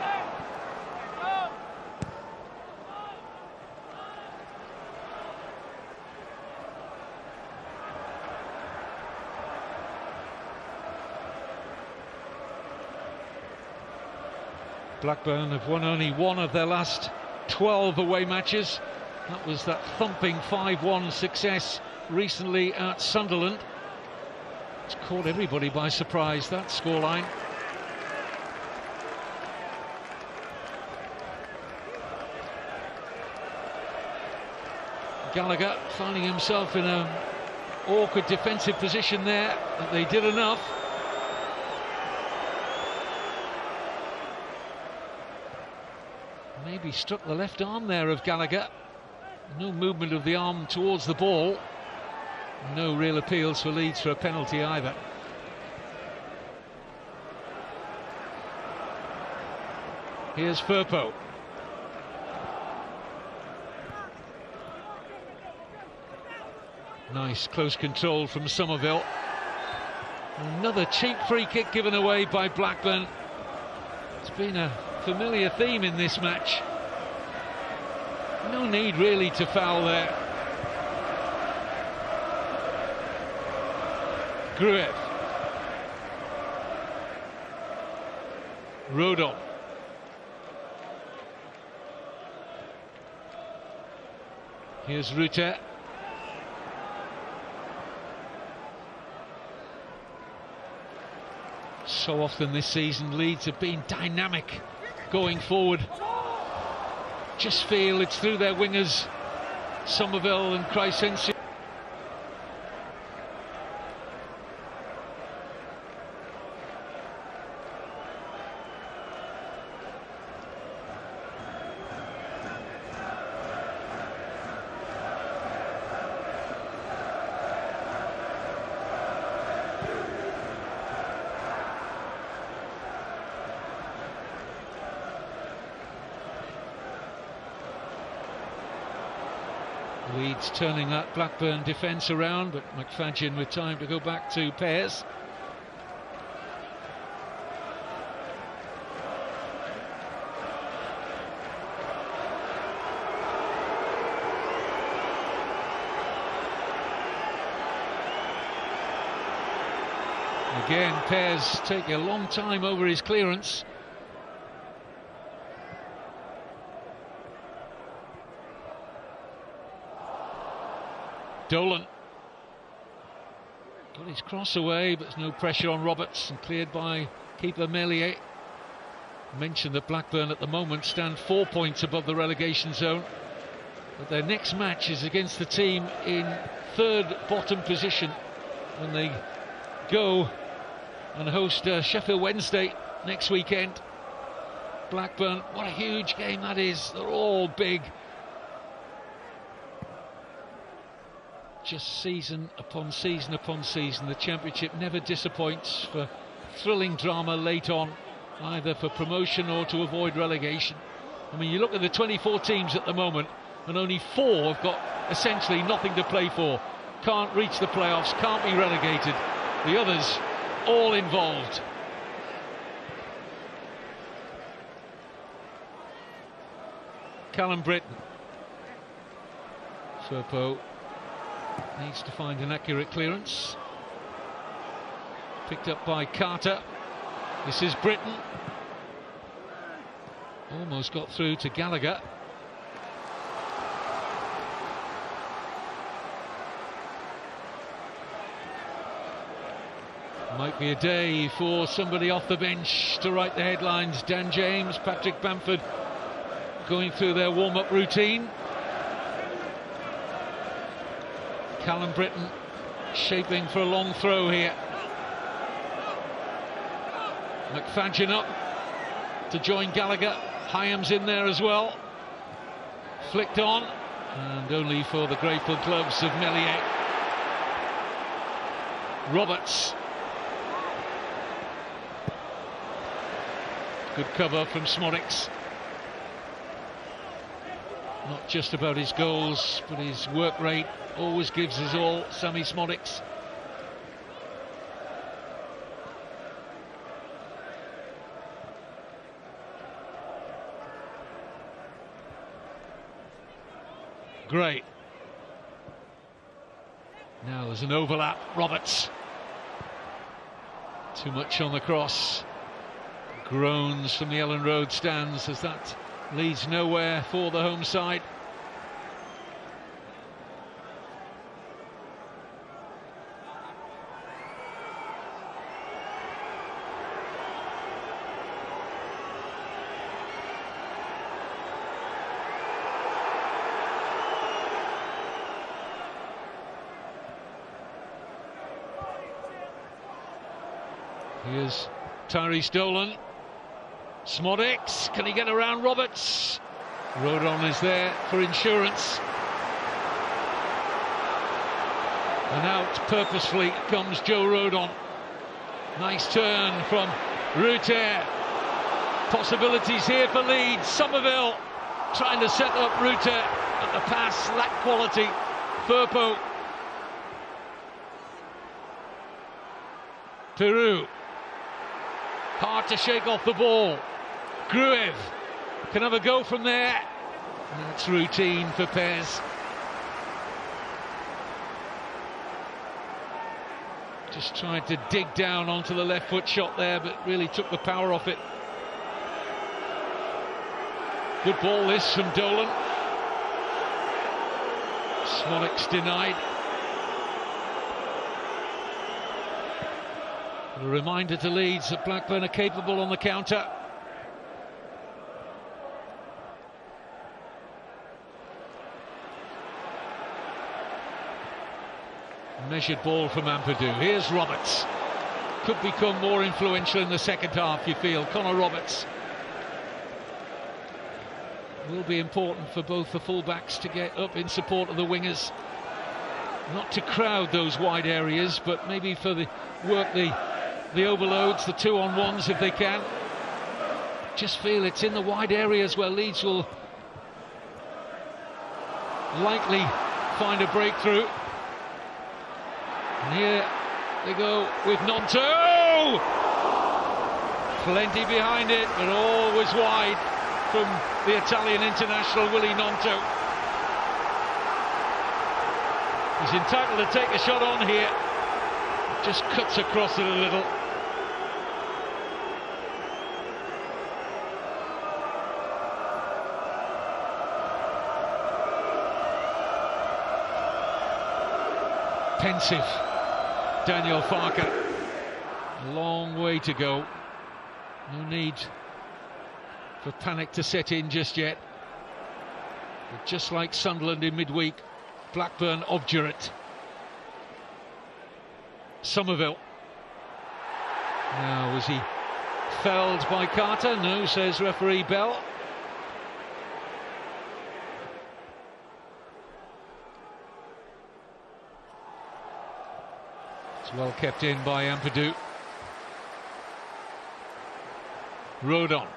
Blackburn have won only one of their last 12 away matches. That was that thumping 5-1 success recently at Sunderland. It's caught everybody by surprise, that scoreline. Gallagher finding himself in an awkward defensive position there, but they did enough. Maybe struck the left arm there of Gallagher. No movement of the arm towards the ball. No real appeals for Leeds for a penalty either. Here's Firpo. Nice close control from Somerville. Another cheap free kick given away by Blackburn. It's been a familiar theme in this match. No need really to foul there. Gruev. Rodon. Here's Rutte. So often this season, Leeds have been dynamic going forward. Just feel it's through their wingers, Somerville and Crescencio. Leeds turning that Blackburn defence around, but McFadden with time to go back to Pears. Again, Pears taking a long time over his clearance. Dolan got his cross away, but there's no pressure on Roberts, and cleared by keeper Meslier. Mentioned that Blackburn at the moment stand 4 points above the relegation zone, but their next match is against the team in third bottom position when they go and host Sheffield Wednesday next weekend. Blackburn, what a huge game that is. They're all big. Just season upon season upon season, the Championship never disappoints for thrilling drama late on, either for promotion or to avoid relegation. I mean, you look at the 24 teams at the moment, and only 4 have got essentially nothing to play for. Can't reach the playoffs, can't be relegated. The others, all involved. Callum Britton. Firpo needs to find an accurate clearance. Picked up by Carter. This is Britton. Almost got through to Gallagher. Might be a day for somebody off the bench to write the headlines. Dan James, Patrick Bamford going through their warm-up routine. Callum Britton shaping for a long throw here. McFadden up to join Gallagher. Hyam's in there as well. Flicked on, and only for the grateful gloves of Meslier. Roberts. Good cover from Smodics. Not just about his goals, but his work rate. Always gives us all, Sammy Smodics. Great. Now there's an overlap. Roberts. Too much on the cross. Groans from the Ellen Road stands as that Leeds nowhere for the home side. Here's Tyrese Dolan. Smodics, can he get around Roberts? Rodon is there for insurance. And out purposefully comes Joe Rodon. Nice turn from Ruter. Possibilities here for Leeds. Somerville trying to set up Ruter, but the pass lacked quality. Firpo. Peru. Hard to shake off the ball. Gruev can have a go from there. That's routine for Pez. Just tried to dig down onto the left foot shot there, but really took the power off it. Good ball this from Dolan. Smodics denied. A reminder to Leeds that Blackburn are capable on the counter. Measured ball from Ampadu. Here's Roberts. Could become more influential in the second half, you feel. Connor Roberts. Will be important for both the fullbacks to get up in support of the wingers. Not to crowd those wide areas, but maybe for the work the overloads, the 2-on-1s if they can. Just feel it's in the wide areas where Leeds will likely find a breakthrough. And here they go with Nonto. Plenty behind it, but always wide from the Italian international Willy Nonto. He's entitled to take a shot on here. Just cuts across it a little. Pensive, Daniel Farker. A long way to go. No need for panic to set in just yet. But just like Sunderland in midweek, Blackburn obdurate. Somerville. Now, was he felled by Carter? No, says referee Bell. It's well kept in by Ampadu. Rodon.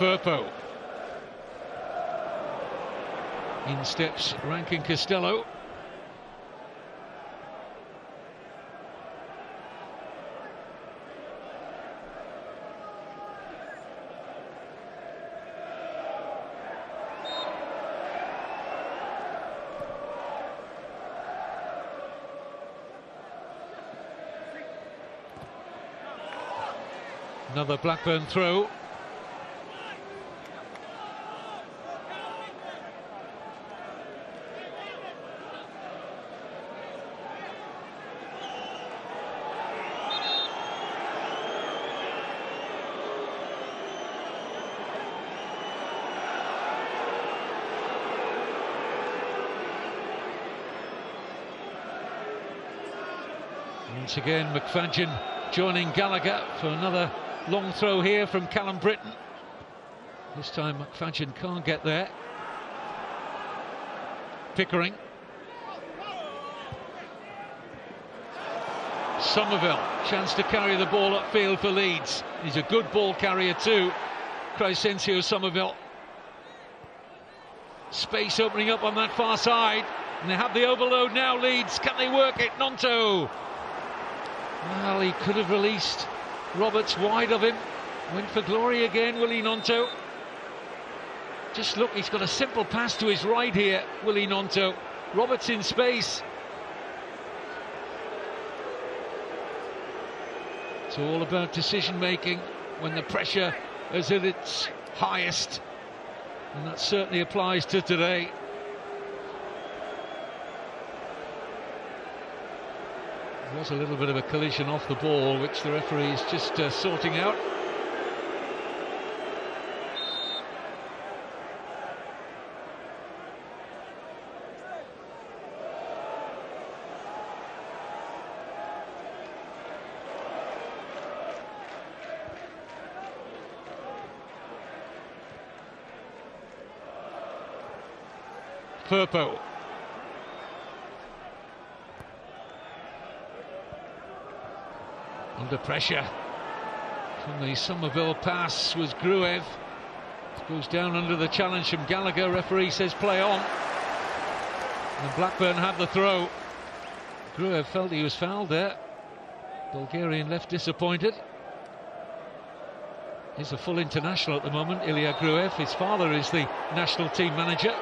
Firpo. In steps Rankin Costello. Another Blackburn throw. Once again, McFadden joining Gallagher for another long throw here from Callum Britton. This time McFadden can't get there. Pickering. Somerville, chance to carry the ball upfield for Leeds. He's a good ball carrier too, Crescencio Somerville. Space opening up on that far side. And they have the overload now, Leeds. Can they work it? Gnonto. Well, he could have released Roberts wide of him. Went for glory again, Willie Gnonto. Just look, he's got a simple pass to his right here, Willie Gnonto. Roberts in space. It's all about decision making when the pressure is at its highest, and that certainly applies to today. There was a little bit of a collision off the ball, which the referee is just sorting out. Firpo. Under pressure from the Somerville pass was Gruev. Goes down under the challenge from Gallagher. Referee says play on. And Blackburn had the throw. Gruev felt he was fouled there. Bulgarian left disappointed. He's a full international at the moment, Ilya Gruev. His father is the national team manager.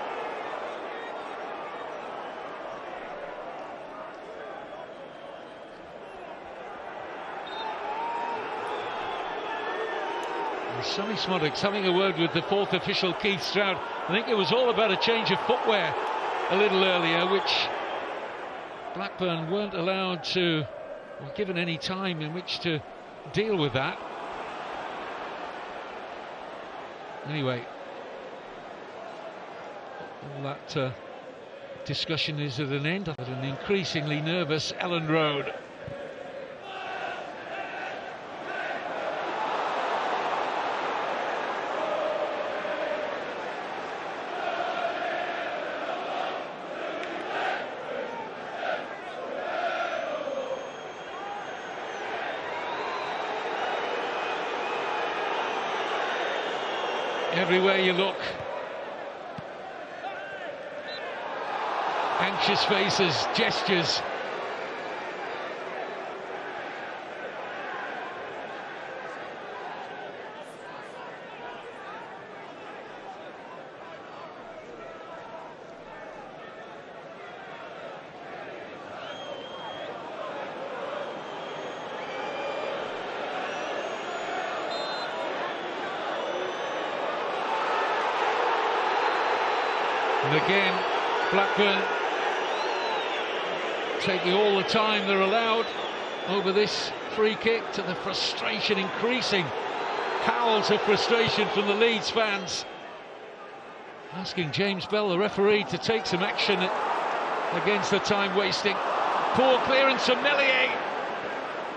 Sammy Smodix having a word with the fourth official, Keith Stroud. I think it was all about a change of footwear a little earlier, which Blackburn weren't allowed to, or given any time in which to deal with that. Anyway, all that discussion is at an end. At an increasingly nervous Ellen Road. Everywhere you look, anxious faces, gestures. And again, Blackburn taking all the time they're allowed over this free kick, to the frustration increasing. Howls of frustration from the Leeds fans. Asking James Bell, the referee, to take some action against the time wasting. Poor clearance from Meslier.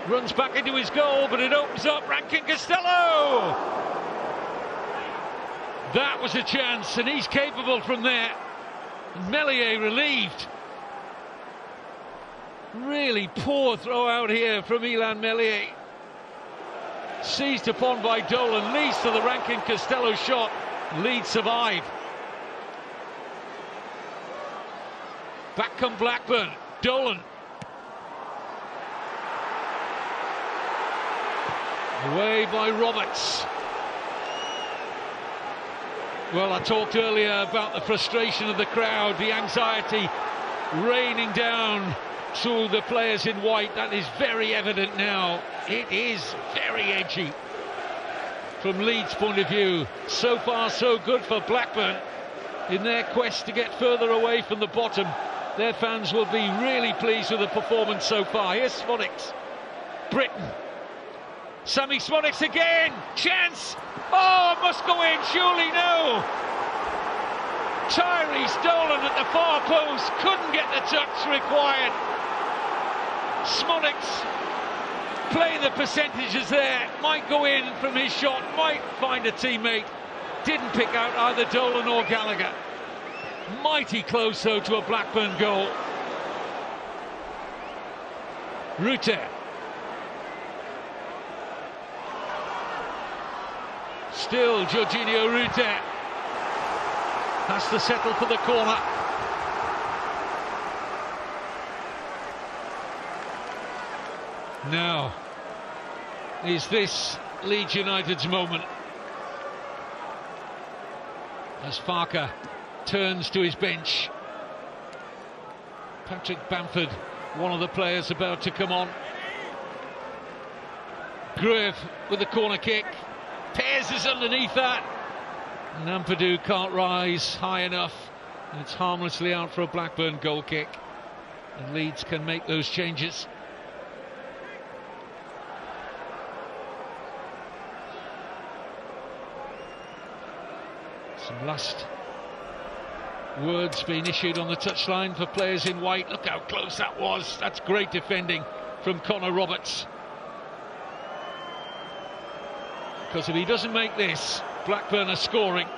Runs back into his goal, but it opens up Rankin Costello. That was a chance, and he's capable from there. Meslier relieved. Really poor throw out here from Ilan Meslier. Seized upon by Dolan, leads to the Rankin Costello shot. Leeds survive. Back come Blackburn. Dolan. Away by Roberts. Well, I talked earlier about the frustration of the crowd, the anxiety raining down to the players in white. That is very evident now. It is very edgy from Leeds' point of view. So far, so good for Blackburn in their quest to get further away from the bottom. Their fans will be really pleased with the performance so far. Here's Smodix. Britton. Sammy Smodix again. Chance. Oh, must go in. Surely no. Tyrese Dolan at the far post. Couldn't get the touch required. Smodix playing the percentages there. Might go in from his shot. Might find a teammate. Didn't pick out either Dolan or Gallagher. Mighty close though to a Blackburn goal. Rutte. Still Jorginho Rutte has to settle for the corner. Now, is this Leeds United's moment? As Farke turns to his bench. Patrick Bamford, one of the players about to come on. Gruev with the corner kick. Pears is underneath that. And Ampadu can't rise high enough. And it's harmlessly out for a Blackburn goal kick. And Leeds can make those changes. Some last words being issued on the touchline for players in white. Look how close that was. That's great defending from Connor Roberts. Because if he doesn't make this, Blackburn are scoring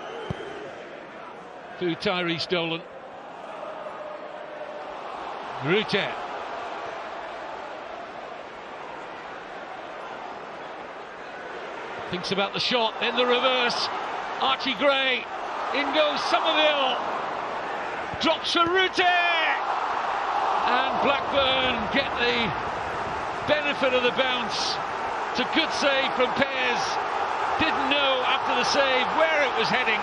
through Tyrese Dolan. Rutte. Thinks about the shot, then the reverse. Archie Gray. In goes Somerville. Drops for Rutte. And Blackburn get the benefit of the bounce. It's a good save from Pears. Didn't know after the save where it was heading.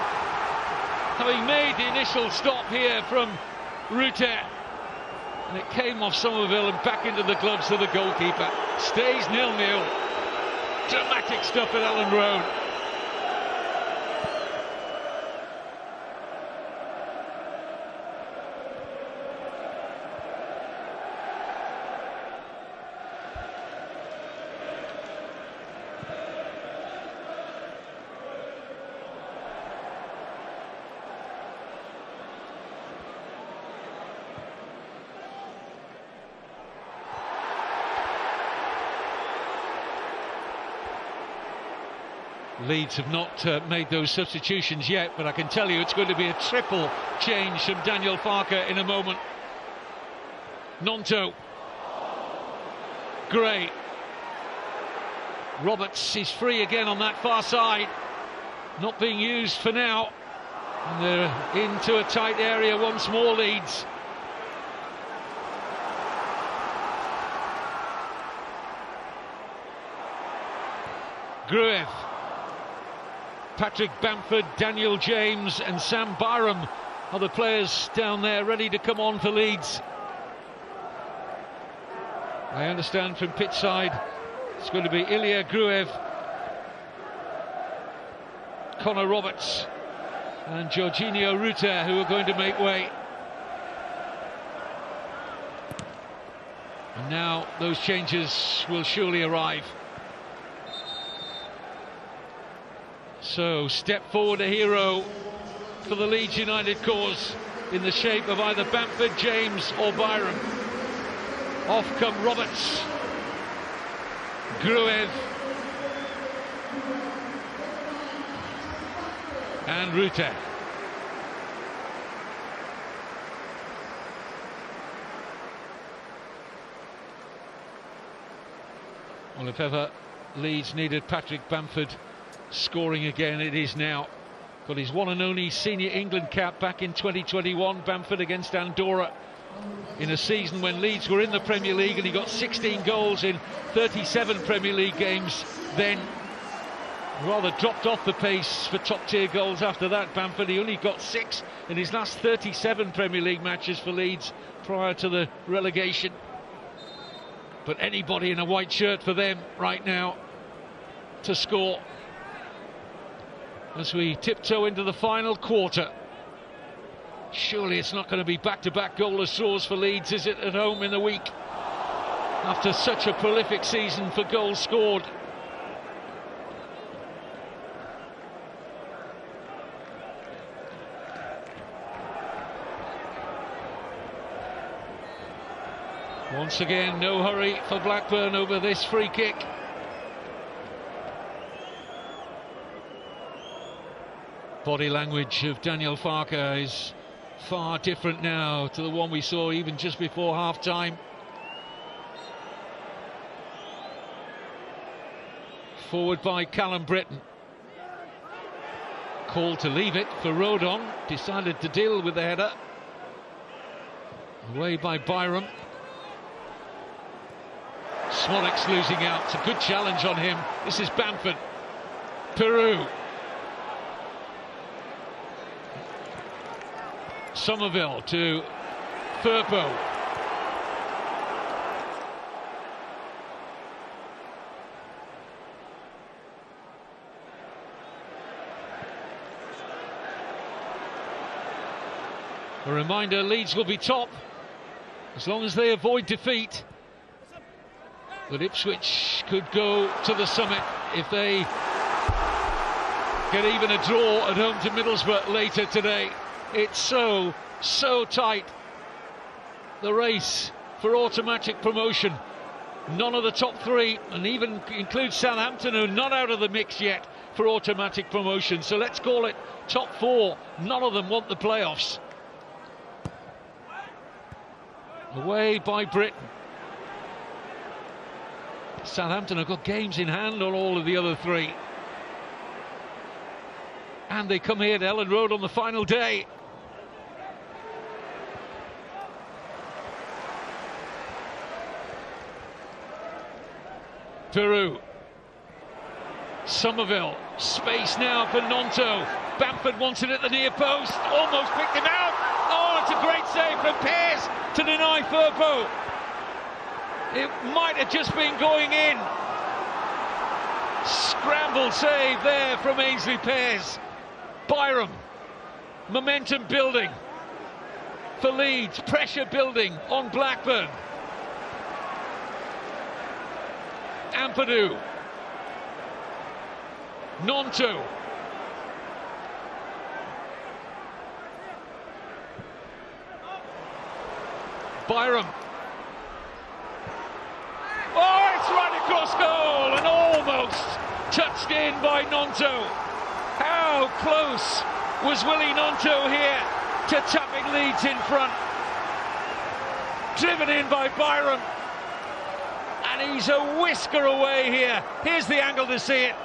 Having made the initial stop here from Rutte. And it came off Somerville and back into the gloves of the goalkeeper. Stays 0-0. Dramatic stuff at Ellen Road. Leeds have not made those substitutions yet, but I can tell you it's going to be a triple change from Daniel Farke in a moment. Gnonto. Gray. Roberts is free again on that far side. Not being used for now. And they're into a tight area once more, Leeds. Gruev. Patrick Bamford, Daniel James and Sam Byram are the players down there ready to come on for Leeds. I understand from pitch side it's going to be Ilya Gruev, Connor Roberts and Jorginho Rutte who are going to make way. And now those changes will surely arrive. So, step forward a hero for the Leeds United cause in the shape of either Bamford, James or Byram. Off come Roberts, Gruev and Rutte. Well, if ever Leeds needed Patrick Bamford scoring again, it is now. Got his one and only senior England cap back in 2021, Bamford against Andorra, in a season when Leeds were in the Premier League, and he got 16 goals in 37 Premier League games. Then rather dropped off the pace for top tier goals after that. Bamford, he only got 6 in his last 37 Premier League matches for Leeds prior to the relegation. But anybody in a white shirt for them right now to score as we tiptoe into the final quarter. Surely it's not going to be back-to-back goalless draws for Leeds, is it, at home in the week? After such a prolific season for goals scored. Once again, no hurry for Blackburn over this free kick. Body language of Daniel Farke is far different now to the one we saw even just before half-time. Forward by Callum Britton. Called to leave it for Rodon. Decided to deal with the header. Away by Byram. Smolek's losing out. It's a good challenge on him. This is Bamford. Peru. Somerville to Firpo. A reminder, Leeds will be top as long as they avoid defeat. But Ipswich could go to the summit if they get even a draw at home to Middlesbrough later today. It's so tight. The race for automatic promotion. None of the top three, and even includes Southampton, who are not out of the mix yet for automatic promotion. So let's call it top four. None of them want the playoffs. Away by Britain. Southampton have got games in hand on all of the other three. And they come here to Ellen Road on the final day. Peru. Somerville. Space now for Nonto. Bamford wants it at the near post. Almost picked him out. Oh, it's a great save from Pears to deny Firpo. It might have just been going in. Scrambled save there from Ainsley Pears. Byram. Momentum building for Leeds. Pressure building on Blackburn. Ampadu. Nonto. Byram. Oh, it's right across goal and almost touched in by Nonto. How close was Willie Nonto here to tapping Leeds in front? Driven in by Byram. And he's a whisker away here. Here's the angle to see it.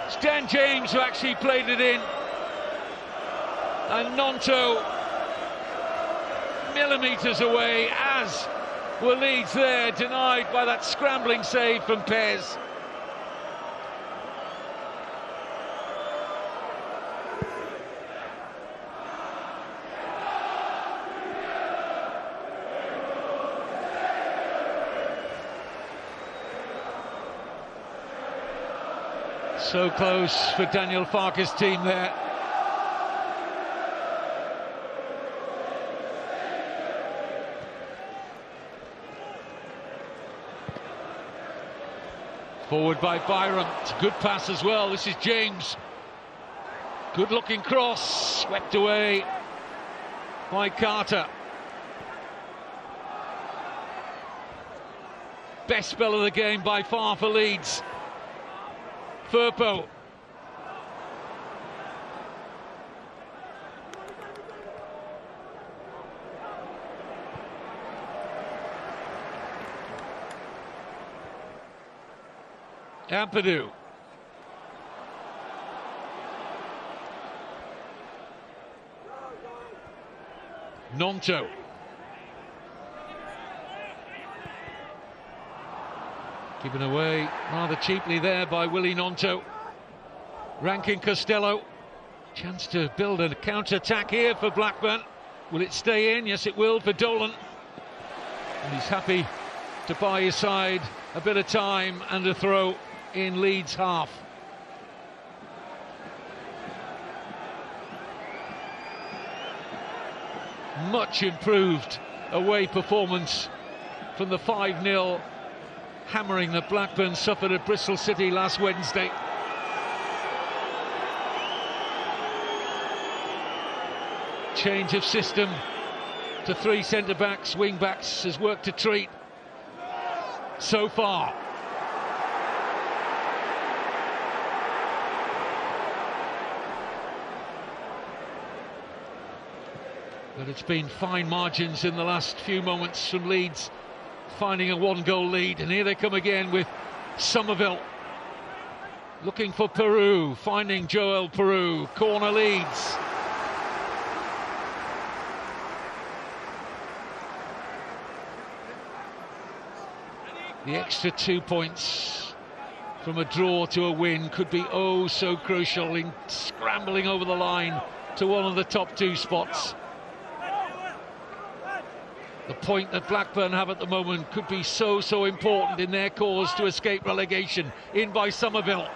It's Dan James who actually played it in. And Nonto millimetres away, as were Leeds there, denied by that scrambling save from Pears. So close for Daniel Farke's team there. Forward by Byram. It's a good pass as well. This is James. Good looking cross. Swept away by Carter. Best spell of the game by far for Leeds. Firpo. Ampadu. Nonto. Given away rather cheaply there by Willie Nonto. Rankin Costello. Chance to build a counter-attack here for Blackburn. Will it stay in? Yes, it will for Dolan. And he's happy to buy his side a bit of time and a throw in Leeds half. Much improved away performance from the 5-0 hammering that Blackburn suffered at Bristol City last Wednesday. Change of system to 3 centre-backs, wing-backs has worked a treat so far. But it's been fine margins in the last few moments from Leeds finding a 1-goal lead, and here they come again with Somerville looking for Peru, finding Joel Peru. Corner Leeds. The extra 2 points from a draw to a win could be oh so crucial in scrambling over the line to one of the top 2 spots. The point that Blackburn have at the moment could be so important in their cause to escape relegation, in by Somerville.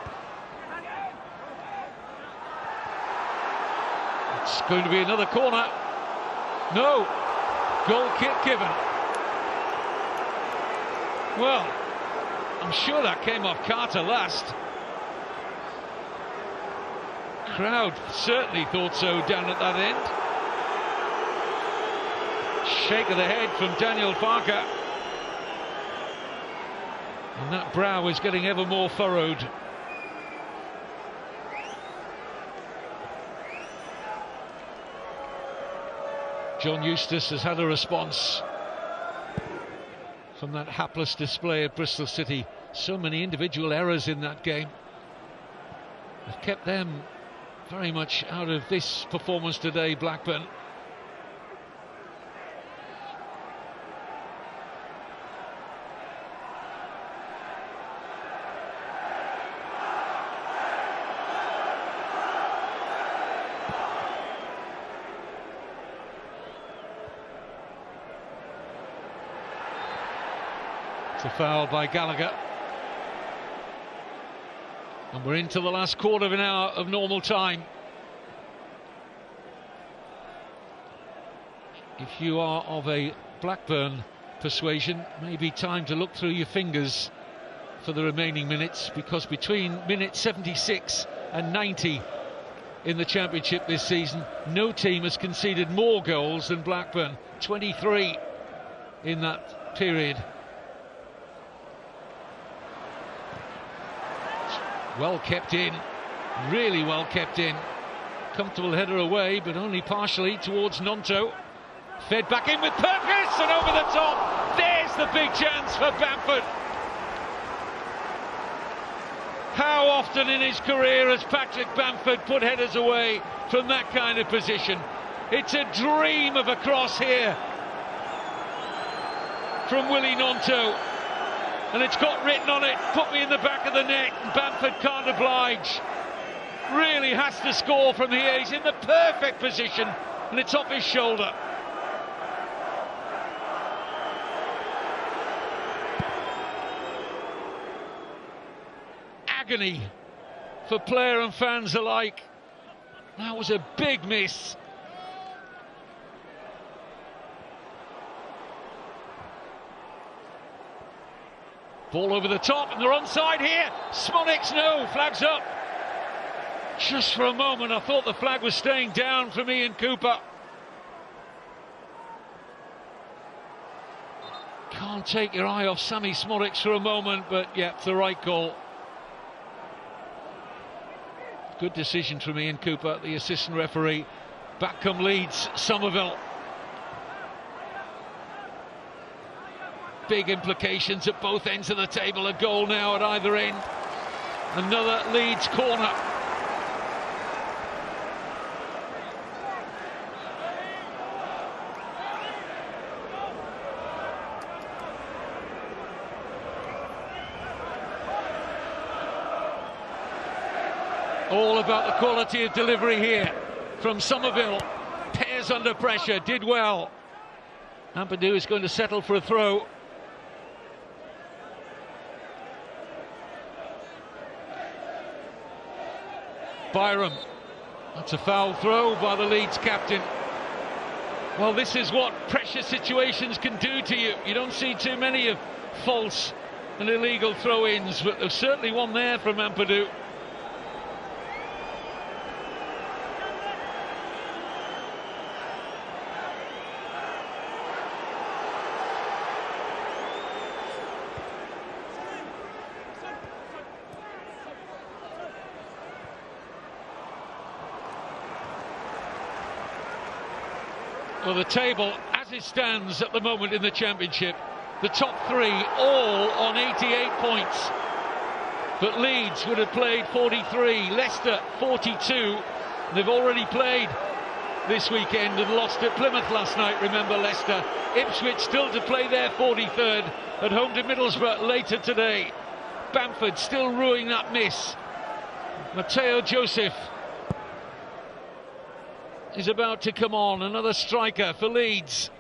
It's going to be another corner. No, goal kick given. Well, I'm sure that came off Carter last. Crowd certainly thought so down at that end. Shake of the head from Daniel Farker. And that brow is getting ever more furrowed. John Eustace has had a response from that hapless display at Bristol City. So many individual errors in that game have kept them very much out of this performance today, Blackburn. It's a foul by Gallagher. And we're into the last quarter of an hour of normal time. If you are of a Blackburn persuasion, maybe time to look through your fingers for the remaining minutes, because between minute 76 and 90 in the Championship this season, no team has conceded more goals than Blackburn. 23 in that period. Well kept in, really well kept in. Comfortable header away, but only partially towards Nonto. Fed back in with purpose and over the top. There's the big chance for Bamford. How often in his career has Patrick Bamford put headers away from that kind of position? It's a dream of a cross here from Willie Nonto. And it's got written on it, put me in the back of the net, and Bamford can't oblige. Really has to score from here. He's in the perfect position, and it's off his shoulder. Agony for player and fans alike. That was a big miss. Ball over the top, and they're onside here. Smonix, no, flags up. Just for a moment, I thought the flag was staying down from Ian Cooper. Can't take your eye off Sammy Smonix for a moment, but yeah, it's the right call. Good decision from Ian Cooper, the assistant referee. Back come Leeds, Somerville. Big implications at both ends of the table. A goal now at either end. Another Leeds corner. All about the quality of delivery here from Somerville. Pears under pressure, did well. Ampadu is going to settle for a throw. Byram, that's a foul throw by the Leeds captain. Well, this is what pressure situations can do to you. You don't see too many of false and illegal throw-ins, but there's certainly one there from Ampadu. Well, the table, as it stands at the moment in the Championship, the top three all on 88 points. But Leeds would have played 43, Leicester 42. They've already played this weekend and lost at Plymouth last night, remember Leicester. Ipswich still to play their 43rd at home to Middlesbrough later today. Bamford still ruining that miss. Matteo Joseph is about to come on, another striker for Leeds.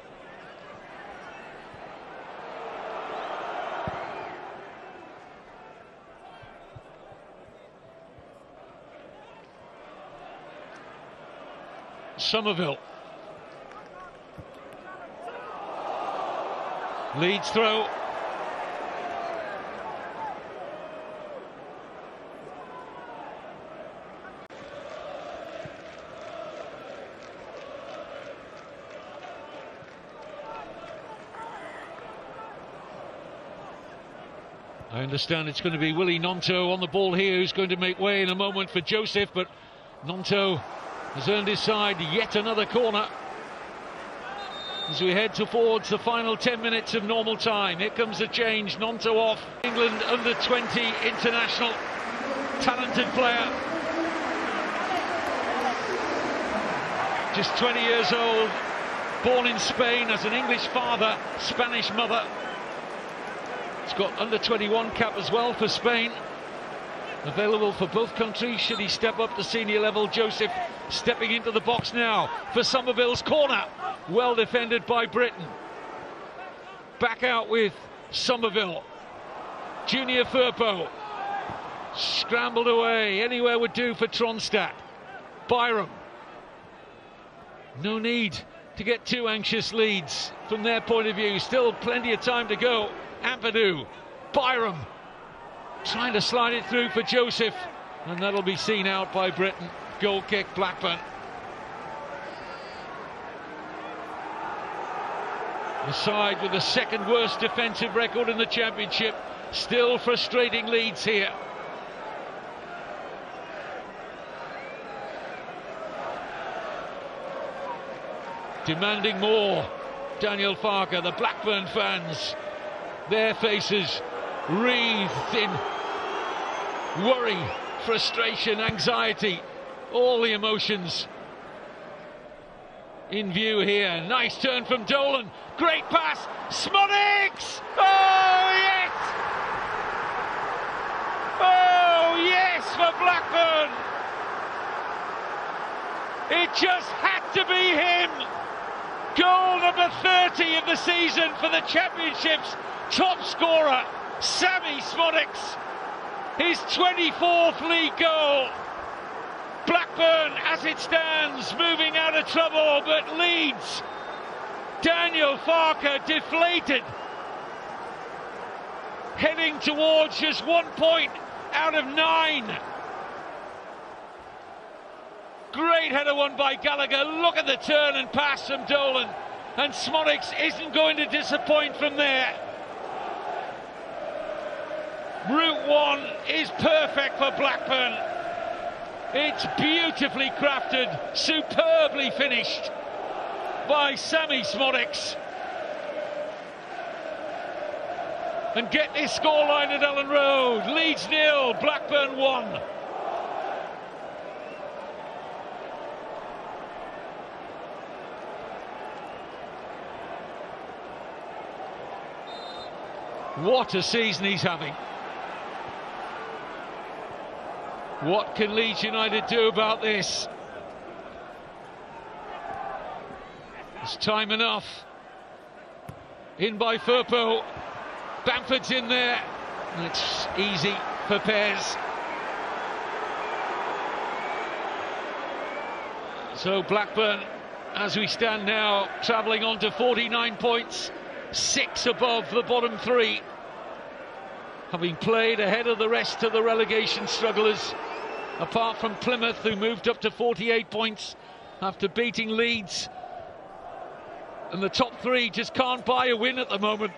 Somerville. Leeds throw. I understand it's going to be Willie Gnonto on the ball here, who's going to make way in a moment for Joseph, but Gnonto has earned his side yet another corner as we head towards the final 10 minutes of normal time. Here comes a change. Gnonto off. England under-20 international, talented player, just 20 years old, born in Spain, as an English father, Spanish mother. He's got under-21 cap as well for Spain, available for both countries should he step up to senior level. Joseph stepping into the box now for Somerville's corner, well defended by Britain. Back out with Somerville. Junior Firpo scrambled away, anywhere would do for Tronstadt. Byram, no need to get too anxious. Leeds from their point of view, still plenty of time to go. Ampadu, Byram trying to slide it through for Joseph, and that'll be seen out by Britain. Goal kick, Blackburn. The side with the second worst defensive record in the Championship, still frustrating Leeds here. Demanding more, Daniel Farker. The Blackburn fans, their faces wreathed in worry, frustration, anxiety, all the emotions in view here. Nice turn from Dolan, great pass, Smodics! Oh yes! Oh yes for Blackburn! It just had to be him! Goal number 30 of the season for the Championship's top scorer, Sammy Smodics, his 24th league goal. Blackburn, as it stands, moving out of trouble, but Leeds, Daniel Farker deflated, heading towards just 1 point out of 9. Great header won by Gallagher. Look at the turn and pass from Dolan, and Smodics isn't going to disappoint from there. Route 1 is perfect for Blackburn. It's beautifully crafted, superbly finished by Sammy Smodics. And get this scoreline at Ellen Road. Leeds 0, Blackburn 1. What a season he's having. What can Leeds United do about this? It's time enough. In by Firpo. Bamford's in there. And it's easy for Pez. So Blackburn, as we stand now, travelling on to 49 points, 6 above the bottom 3, having played ahead of the rest of the relegation strugglers, apart from Plymouth, who moved up to 48 points after beating Leeds. And the top 3 just can't buy a win at the moment.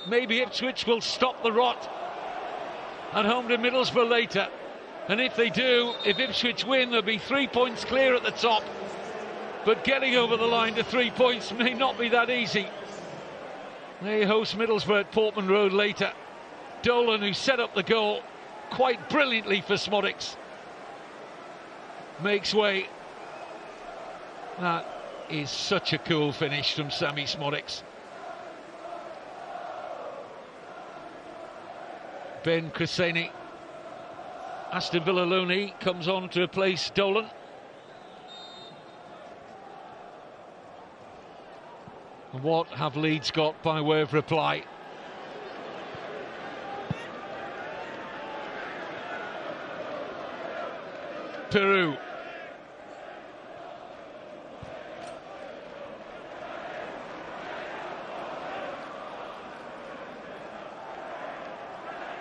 Maybe Ipswich will stop the rot at home to Middlesbrough later, and if they do, if Ipswich win, they'll be 3 points clear at the top. But getting over the line to 3 points may not be that easy. They host Middlesbrough at Portman Road later. Dolan, who set up the goal quite brilliantly for Smodics, makes way. That is such a cool finish from Sammy Smodics. Ben Cresceni, Aston Villa loanee, comes on to replace Dolan. And what have Leeds got by way of reply? Peru.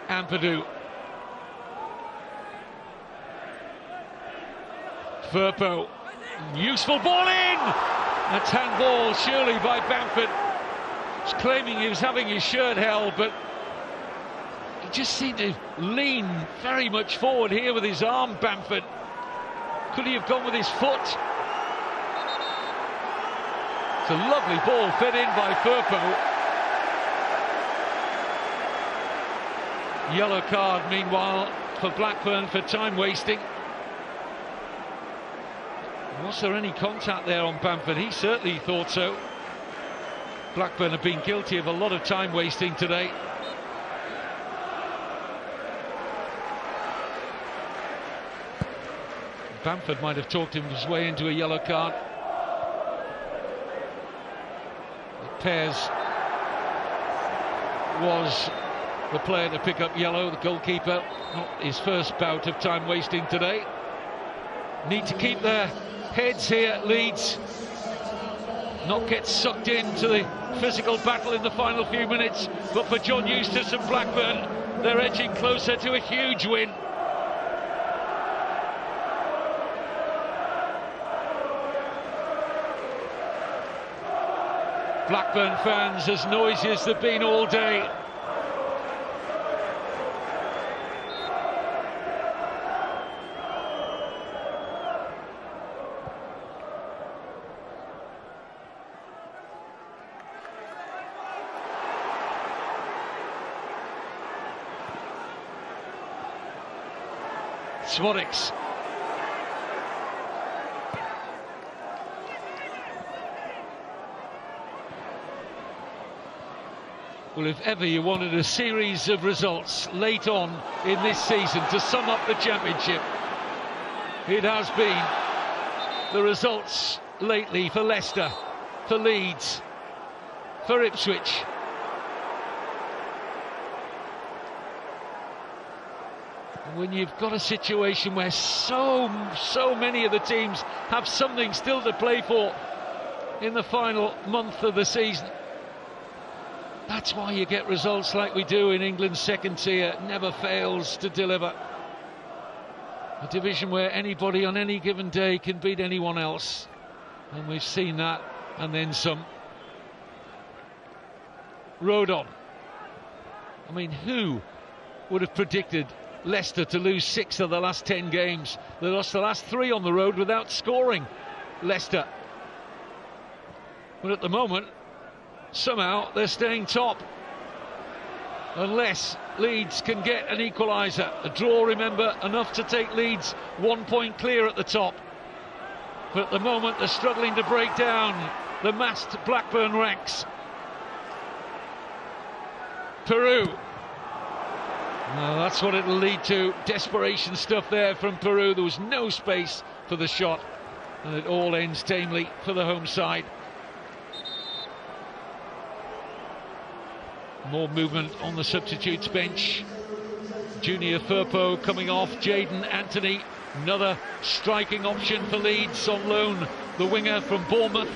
Ampadu. Firpo. Useful ball in! That's handball surely by Bamford. He's claiming he was having his shirt held, but he just seemed to lean very much forward here with his arm, Bamford. Could he have gone with his foot? It's a lovely ball fed in by Firpo. Yellow card, meanwhile, for Blackburn for time wasting. Was there any contact there on Bamford? He certainly thought so. Blackburn have been guilty of a lot of time wasting today. Bamford might have talked him his way into a yellow card. Pears was the player to pick up yellow, the goalkeeper. Not his first bout of time wasting today. Need to keep their heads here, Leeds. Not get sucked into the physical battle in the final few minutes. But for John Eustace and Blackburn, they're edging closer to a huge win. Blackburn fans as noisy as they've been all day. Smodics. Well, if ever you wanted a series of results late on in this season to sum up the championship, it has been the results lately for Leicester, for Leeds, for Ipswich. When you've got a situation where so many of the teams have something still to play for in the final month of the season, that's why you get results like we do in England's second tier. It never fails to deliver. A division where anybody on any given day can beat anyone else, and we've seen that and then some. Rodon. I mean, who would have predicted Leicester to lose 6 of the last 10 games? They lost the last 3 on the road without scoring, Leicester. But at the moment, somehow they're staying top. Unless Leeds can get an equaliser. A draw, remember, enough to take Leeds 1 point clear at the top. But at the moment they're struggling to break down the massed Blackburn ranks. Peru. Well, that's what it'll lead to. Desperation stuff there from Peru. There was no space for the shot, and it all ends tamely for the home side. More movement on the substitutes bench. Junior Firpo coming off. Jayden Anthony, another striking option for Leeds on loan, the winger from Bournemouth.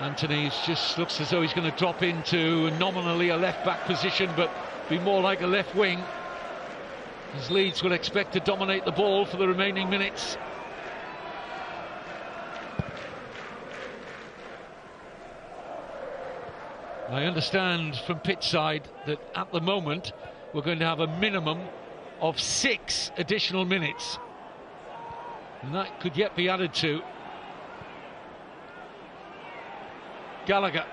Anthony just looks as though he's going to drop into nominally a left-back position, but be more like a left wing, as Leeds will expect to dominate the ball for the remaining minutes. I understand from pitch side that at the moment we're going to have a minimum of 6 additional minutes, and that could yet be added to. Gallagher.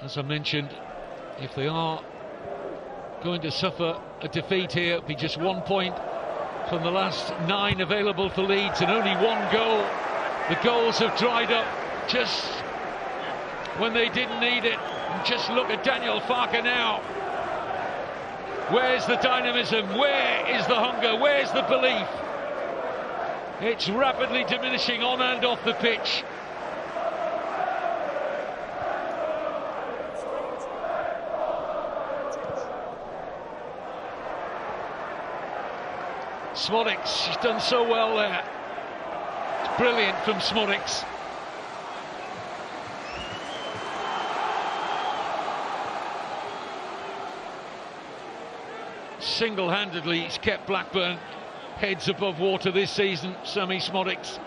as I mentioned, if they are going to suffer a defeat here, it'll be just 1 point from the last 9 available for Leeds and only 1 goal. The goals have dried up just when they didn't need it. And just look at Daniel Farke now. Where's the dynamism? Where is the hunger? Where's the belief? It's rapidly diminishing on and off the pitch. Smodics, she's done so well there. It's brilliant from Smodics. Single-handedly, he's kept Blackburn heads above water this season, Sami Smodics.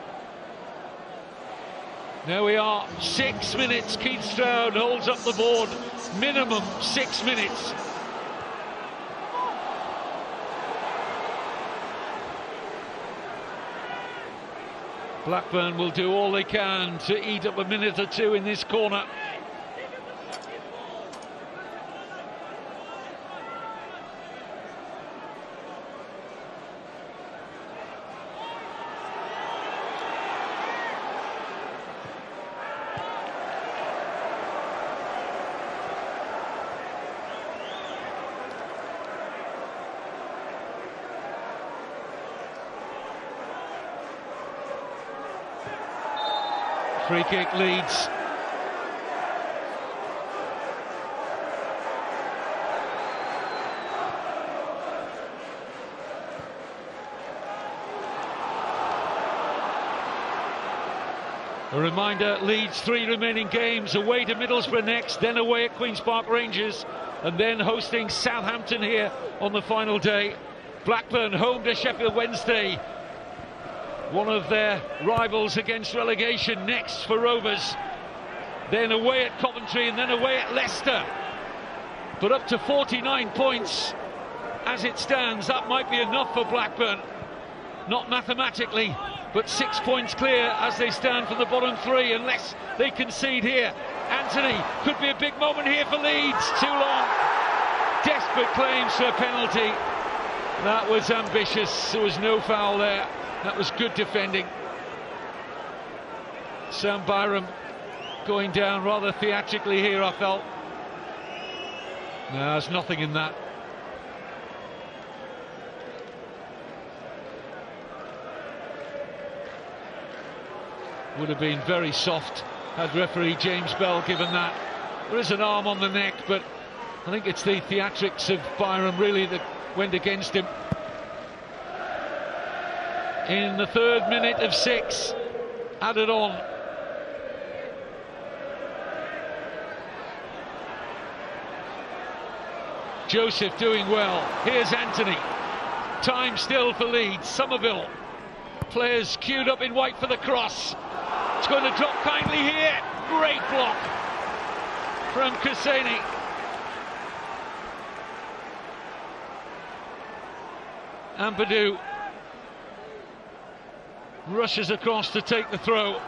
There we are, 6 minutes. Keith Stroud holds up the board. Minimum 6 minutes. Blackburn will do all they can to eat up a minute or two in this corner. Free kick, Leeds. A reminder, Leeds 3 remaining games, away to Middlesbrough next, then away at Queen's Park Rangers, and then hosting Southampton here on the final day. Blackburn home to Sheffield Wednesday, one of their rivals against relegation, next for Rovers, then away at Coventry and then away at Leicester. But up to 49 points as it stands, that might be enough for Blackburn. Not mathematically, but 6 points clear as they stand from the bottom 3, unless they concede here. Anthony, could be a big moment here for Leeds. Too long. Desperate claims for a penalty. That was ambitious. There was no foul there. That was good defending. Sam Byram going down rather theatrically here, I felt. No, there's nothing in that. Would have been very soft had referee James Bell given that. There is an arm on the neck, but I think it's the theatrics of Byram really that went against him. In the 3rd minute of 6, added on. Joseph doing well. Here's Anthony. Time still for Leeds. Somerville. Players queued up in white for the cross. It's going to drop kindly here. Great block from Kuseni. Ampadu rushes across to take the throw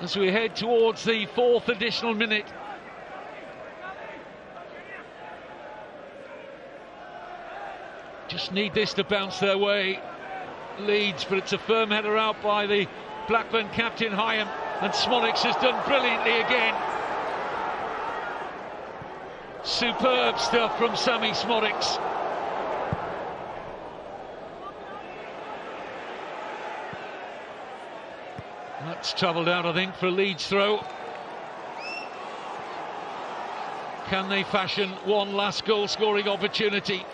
as we head towards the 4th additional minute. Just need this to bounce their way, Leeds, but it's a firm header out by the Blackburn captain Hyam, and Smodics has done brilliantly again. Superb stuff from Sami Smodics. That's travelled out, I think, for a Leeds throw. Can they fashion one last goal-scoring opportunity?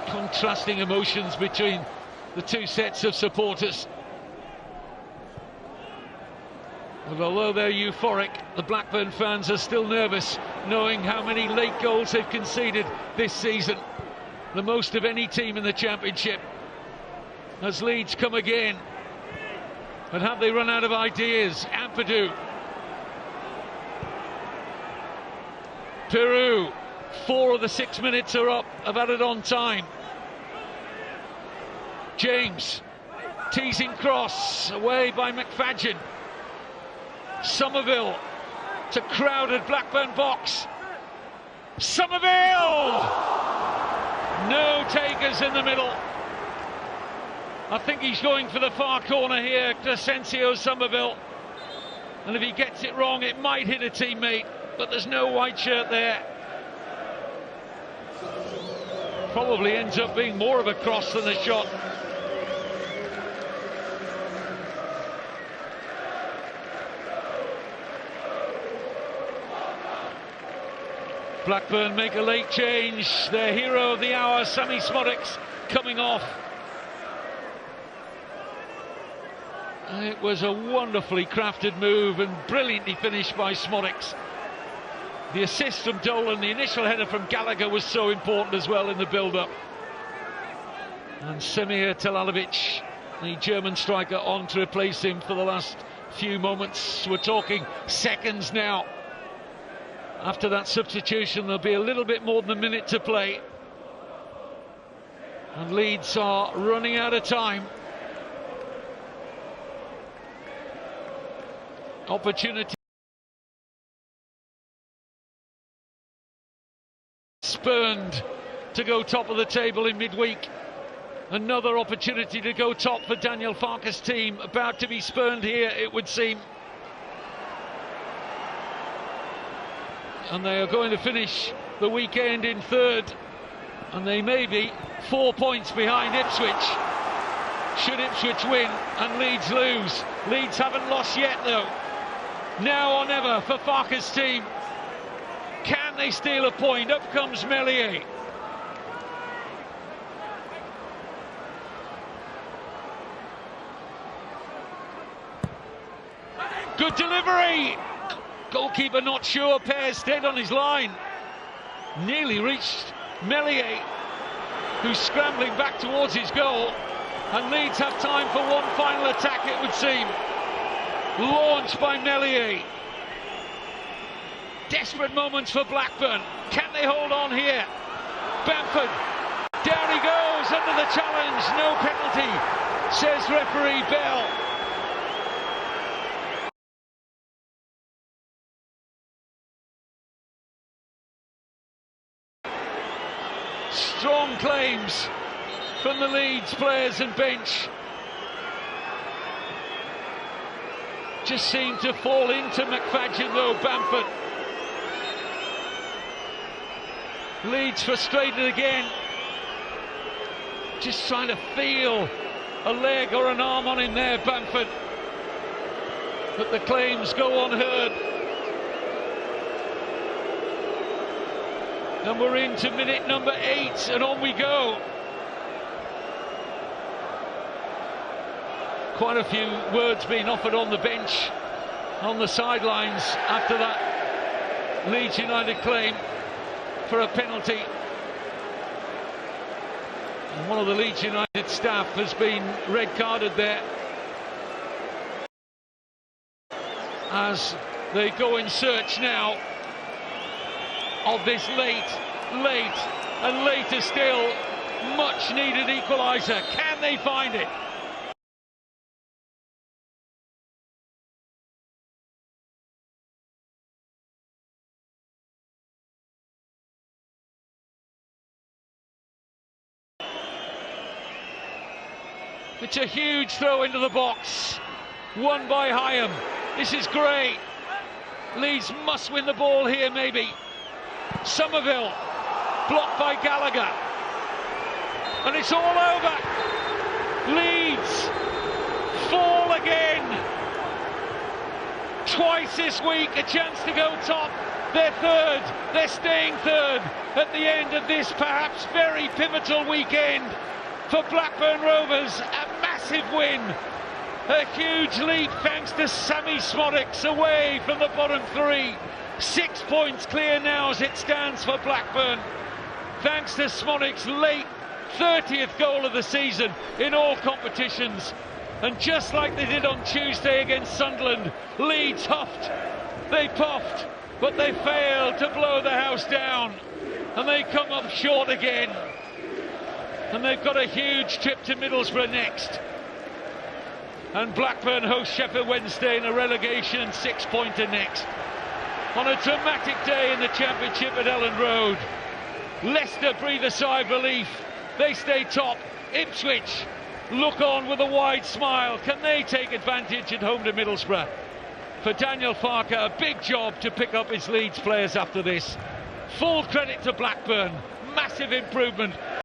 Contrasting emotions between the two sets of supporters. But although they're euphoric, the Blackburn fans are still nervous, knowing how many late goals they've conceded this season. The most of any team in the Championship. As Leeds come again. But have they run out of ideas? Ampadu. Peru. 4 of the 6 minutes are up, have added on time. James, teasing cross, away by McFadden. Somerville to crowded Blackburn box. Somerville! No takers in the middle. I think he's going for the far corner here, Crescencio Somerville. And if he gets it wrong, it might hit a teammate, but there's no white shirt there. Probably ends up being more of a cross than a shot. Blackburn make a late change. Their hero of the hour, Sammy Smodics, coming off. It was a wonderfully crafted move and brilliantly finished by Smodics. The assist from Dolan, the initial header from Gallagher was so important as well in the build-up. And Semir Telalovic, the German striker, on to replace him for the last few moments. We're talking seconds now. After that substitution, there'll be a little bit more than a minute to play. And Leeds are running out of time. Opportunity spurned to go top of the table in midweek. Another opportunity to go top for Daniel Farke's team, about to be spurned here, it would seem. And they are going to finish the weekend in third, and they may be 4 points behind Ipswich should Ipswich win and Leeds lose. Leeds haven't lost yet though. Now or never for Farke's team. Can they steal a point? Up comes Meslier. Good delivery. Goalkeeper not sure. Pear stayed on his line. Nearly reached Meslier, who's scrambling back towards his goal. And Leeds have time for one final attack, it would seem. Launched by Meslier. Desperate moments for Blackburn. Can they hold on here? Bamford. Down he goes under the challenge. No penalty, says referee Bell. Strong claims from the Leeds players and bench. Just seemed to fall into McFadden though, Bamford. Leeds frustrated again. Just trying to feel a leg or an arm on him there, Bamford. But the claims go unheard. And we're into minute number 8, and on we go. Quite a few words being offered on the bench, on the sidelines, after that Leeds United claim for a penalty. And one of the Leeds United staff has been red carded there, as they go in search now of this later still much needed equaliser. Can they find it? It's a huge throw into the box, won by Hyam. This is great. Leeds must win the ball here, maybe. Somerville, blocked by Gallagher, and it's all over. Leeds fall again. Twice this week, a chance to go top. They're third, they're staying third at the end of this perhaps very pivotal weekend for Blackburn Rovers. A massive win, a huge lead thanks to Sammy Smodics away from the bottom three. 6 points clear now as it stands for Blackburn, thanks to Smodics' late 30th goal of the season in all competitions. And just like they did on Tuesday against Sunderland, Leeds huffed, they puffed, but they failed to blow the house down, and they come up short again. And they've got a huge trip to Middlesbrough next. And Blackburn host Sheffield Wednesday in a relegation 6-pointer next. On a dramatic day in the Championship at Elland Road. Leicester breathe a sigh of relief. They stay top. Ipswich look on with a wide smile. Can they take advantage at home to Middlesbrough? For Daniel Farke, a big job to pick up his Leeds players after this. Full credit to Blackburn. Massive improvement